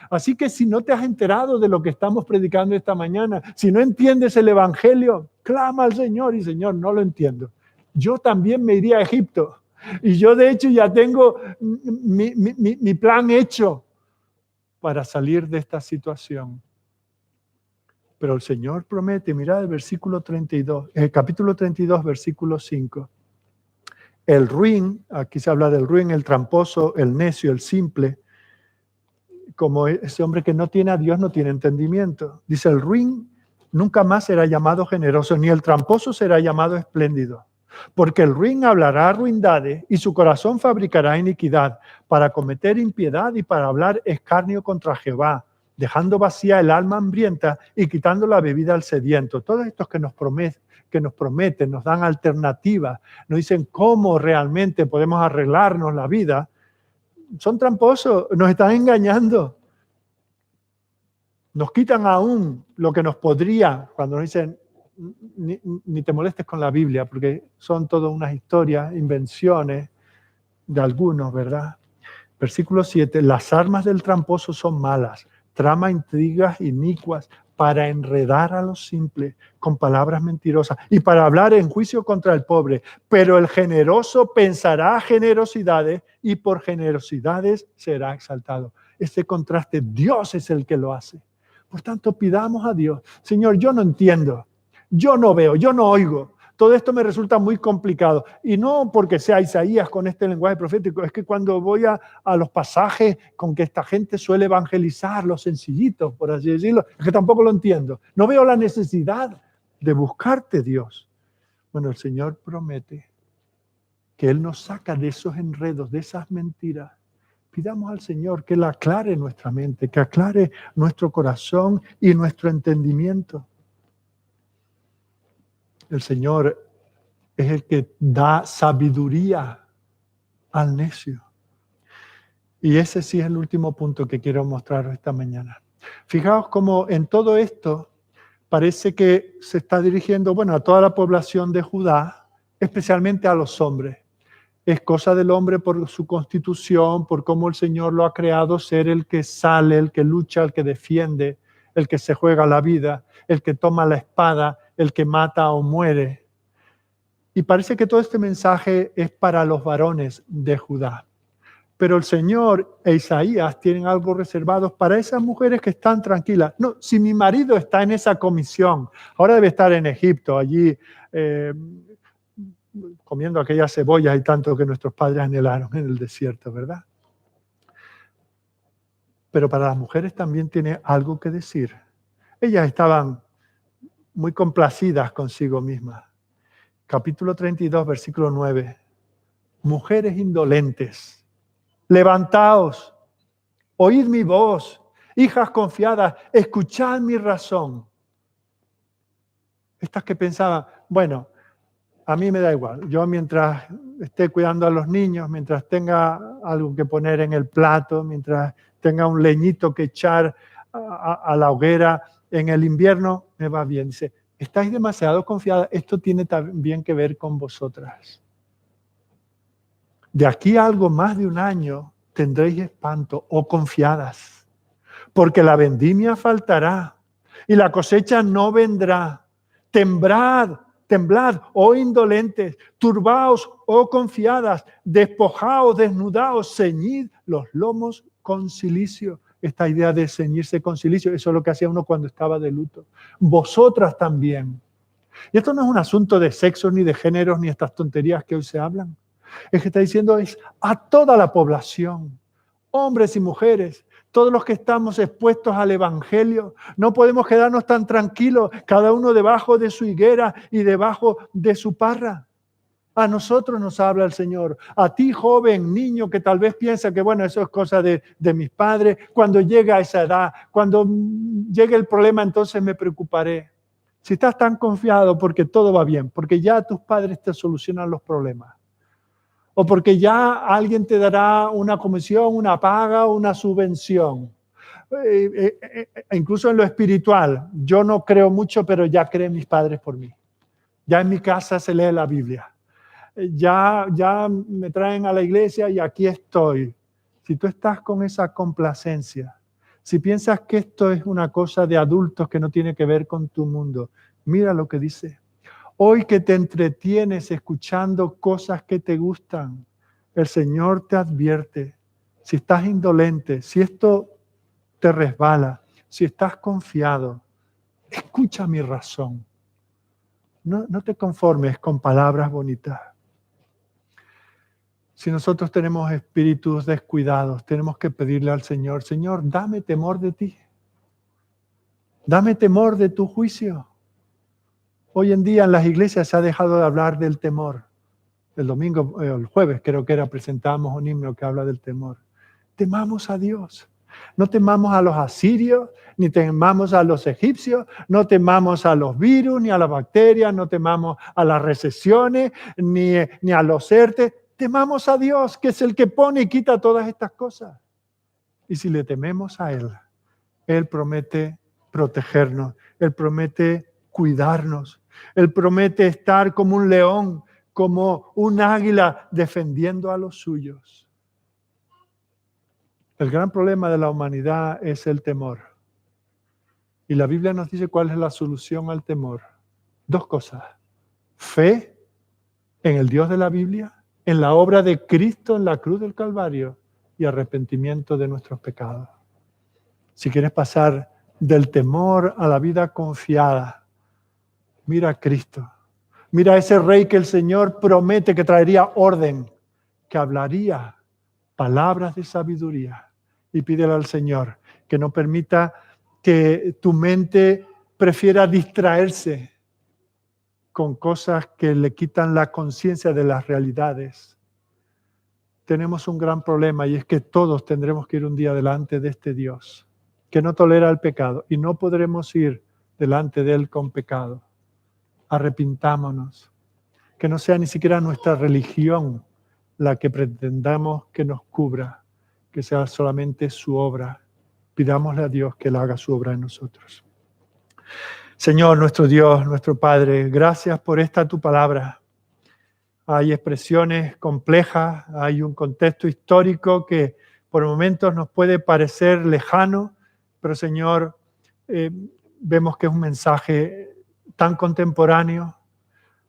Así que si no te has enterado de lo que estamos predicando esta mañana, si no entiendes el Evangelio, clama al Señor y Señor, no lo entiendo. Yo también me iría a Egipto y yo de hecho ya tengo mi plan hecho para salir de esta situación. Pero el Señor promete, mirad el versículo 32, el capítulo 32, versículo 5. El ruin, aquí se habla del ruin, el tramposo, el necio, el simple, como ese hombre que no tiene a Dios, no tiene entendimiento. Dice, el ruin nunca más será llamado generoso, ni el tramposo será llamado espléndido. Porque el ruin hablará ruindades y su corazón fabricará iniquidad para cometer impiedad y para hablar escarnio contra Jehová, dejando vacía el alma hambrienta y quitando la bebida al sediento. Todos estos que nos prometen, nos dan alternativas, nos dicen cómo realmente podemos arreglarnos la vida, son tramposos, nos están engañando. Nos quitan aún lo que nos podría, cuando nos dicen, ni te molestes con la Biblia, porque son todas unas historias, invenciones de algunos, ¿verdad? Versículo 7, las armas del tramposo son malas, trama intrigas inicuas para enredar a los simples con palabras mentirosas y para hablar en juicio contra el pobre. Pero el generoso pensará generosidades y por generosidades será exaltado. Este contraste, Dios es el que lo hace. Por tanto, pidamos a Dios, Señor, yo no entiendo, yo no veo, yo no oigo. Todo esto me resulta muy complicado. Y no porque sea Isaías con este lenguaje profético, es que cuando voy a los pasajes con que esta gente suele evangelizar, los sencillitos, por así decirlo, es que tampoco lo entiendo. No veo la necesidad de buscarte, Dios. Bueno, el Señor promete que Él nos saca de esos enredos, de esas mentiras. Pidamos al Señor que Él aclare nuestra mente, que aclare nuestro corazón y nuestro entendimiento. El Señor es el que da sabiduría al necio. Y ese sí es el último punto que quiero mostraros esta mañana. Fijaos cómo en todo esto parece que se está dirigiendo, bueno, a toda la población de Judá, especialmente a los hombres. Es cosa del hombre por su constitución, por cómo el Señor lo ha creado, ser el que sale, el que lucha, el que defiende, el que se juega la vida, el que toma la espada, el que mata o muere. Y parece que todo este mensaje es para los varones de Judá. Pero el Señor e Isaías tienen algo reservado para esas mujeres que están tranquilas. No, si mi marido está en esa comisión, ahora debe estar en Egipto, allí comiendo aquellas cebollas y tanto que nuestros padres anhelaron en el desierto, ¿verdad? Pero para las mujeres también tiene algo que decir. Ellas estaban muy complacidas consigo mismas. Capítulo 32, versículo 9. Mujeres indolentes, levantaos, oíd mi voz, hijas confiadas, escuchad mi razón. Estas que pensaban, bueno, a mí me da igual. Yo mientras esté cuidando a los niños, mientras tenga algo que poner en el plato, mientras tenga un leñito que echar a la hoguera en el invierno, me va bien. Dice, estáis demasiado confiadas. Esto tiene también que ver con vosotras. De aquí a algo más de un año tendréis espanto, oh confiadas, porque la vendimia faltará y la cosecha no vendrá. Temblad, oh indolentes, turbaos, oh confiadas, despojaos, desnudaos, ceñid los lomos con cilicio. Esta idea de ceñirse con cilicio, eso es lo que hacía uno cuando estaba de luto. Vosotras también. Y esto no es un asunto de sexo, ni de géneros, ni estas tonterías que hoy se hablan. Es que está diciendo es a toda la población, hombres y mujeres, todos los que estamos expuestos al Evangelio. No podemos quedarnos tan tranquilos, cada uno debajo de su higuera y debajo de su parra. A nosotros nos habla el Señor. A ti, joven, niño, que tal vez piensa que, bueno, eso es cosa de mis padres. Cuando llega a esa edad, cuando llegue el problema, entonces me preocuparé. Si estás tan confiado porque todo va bien, porque ya tus padres te solucionan los problemas, o porque ya alguien te dará una comisión, una paga, una subvención. Incluso en lo espiritual, yo no creo mucho, pero ya creen mis padres por mí. Ya en mi casa se lee la Biblia. Ya me traen a la iglesia y aquí estoy. Si tú estás con esa complacencia, si piensas que esto es una cosa de adultos que no tiene que ver con tu mundo, mira lo que dice. Hoy que te entretienes escuchando cosas que te gustan, el Señor te advierte. Si estás indolente, si esto te resbala, si estás confiado, escucha mi razón. No te conformes con palabras bonitas. Si nosotros tenemos espíritus descuidados, tenemos que pedirle al Señor, Señor, dame temor de ti. Dame temor de tu juicio. Hoy en día en las iglesias se ha dejado de hablar del temor. El domingo, el jueves creo que presentábamos un himno que habla del temor. Temamos a Dios. No temamos a los asirios, ni temamos a los egipcios, no temamos a los virus, ni a las bacterias, no temamos a las recesiones, ni a los ERTE. Temamos a Dios, que es el que pone y quita todas estas cosas. Y si le tememos a Él, Él promete protegernos, Él promete cuidarnos, Él promete estar como un león, como un águila defendiendo a los suyos. El gran problema de la humanidad es el temor. Y la Biblia nos dice cuál es la solución al temor. Dos cosas. Fe en el Dios de la Biblia, en la obra de Cristo en la cruz del Calvario y arrepentimiento de nuestros pecados. Si quieres pasar del temor a la vida confiada, mira a Cristo. Mira a ese rey que el Señor promete que traería orden, que hablaría palabras de sabiduría. Y pídele al Señor que no permita que tu mente prefiera distraerse con cosas que le quitan la conciencia de las realidades. Tenemos un gran problema y es que todos tendremos que ir un día delante de este Dios que no tolera el pecado y no podremos ir delante de Él con pecado. Arrepintámonos. Que no sea ni siquiera nuestra religión la que pretendamos que nos cubra, que sea solamente su obra. Pidámosle a Dios que Él haga su obra en nosotros. Señor, nuestro Dios, nuestro Padre, gracias por esta tu palabra. Hay expresiones complejas, hay un contexto histórico que por momentos nos puede parecer lejano, pero Señor, vemos que es un mensaje tan contemporáneo,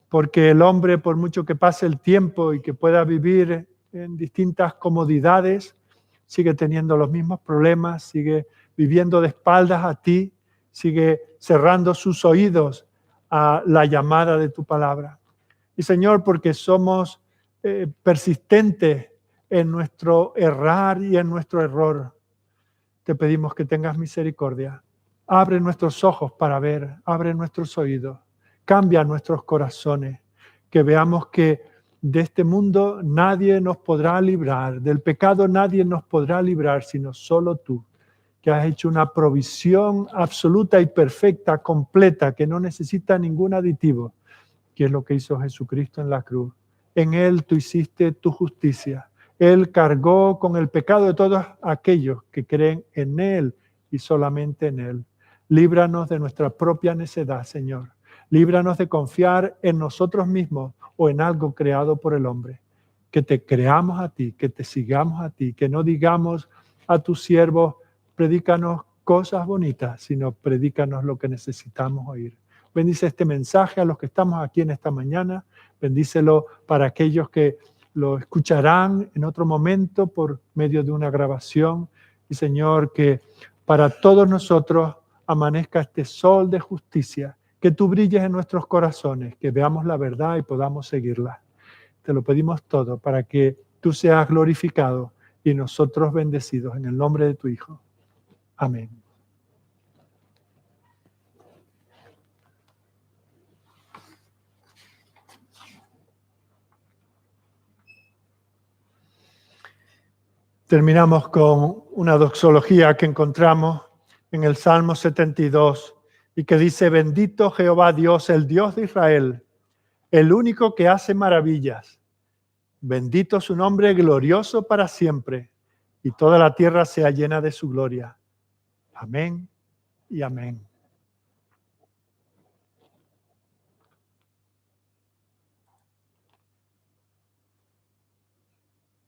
porque el hombre, por mucho que pase el tiempo y que pueda vivir en distintas comodidades, sigue teniendo los mismos problemas, sigue viviendo de espaldas a ti, sigue cerrando sus oídos a la llamada de tu palabra. Y Señor, porque somos persistentes en nuestro errar y en nuestro error, te pedimos que tengas misericordia. Abre nuestros ojos para ver, abre nuestros oídos, cambia nuestros corazones, que veamos que de este mundo nadie nos podrá librar, del pecado nadie nos podrá librar, sino solo tú, que has hecho una provisión absoluta y perfecta, completa, que no necesita ningún aditivo, que es lo que hizo Jesucristo en la cruz. En Él tú hiciste tu justicia. Él cargó con el pecado de todos aquellos que creen en Él y solamente en Él. Líbranos de nuestra propia necedad, Señor. Líbranos de confiar en nosotros mismos o en algo creado por el hombre. Que te creamos a ti, que te sigamos a ti, que no digamos a tus siervos, predícanos cosas bonitas, sino predícanos lo que necesitamos oír. Bendice este mensaje a los que estamos aquí en esta mañana. Bendícelo para aquellos que lo escucharán en otro momento por medio de una grabación. Y Señor, que para todos nosotros amanezca este sol de justicia, que tú brilles en nuestros corazones, que veamos la verdad y podamos seguirla. Te lo pedimos todo para que tú seas glorificado y nosotros bendecidos en el nombre de tu Hijo. Amén. Terminamos con una doxología que encontramos en el Salmo 72 y que dice: bendito Jehová Dios, el Dios de Israel, el único que hace maravillas. Bendito su nombre glorioso para siempre, y toda la tierra sea llena de su gloria. Amén y amén.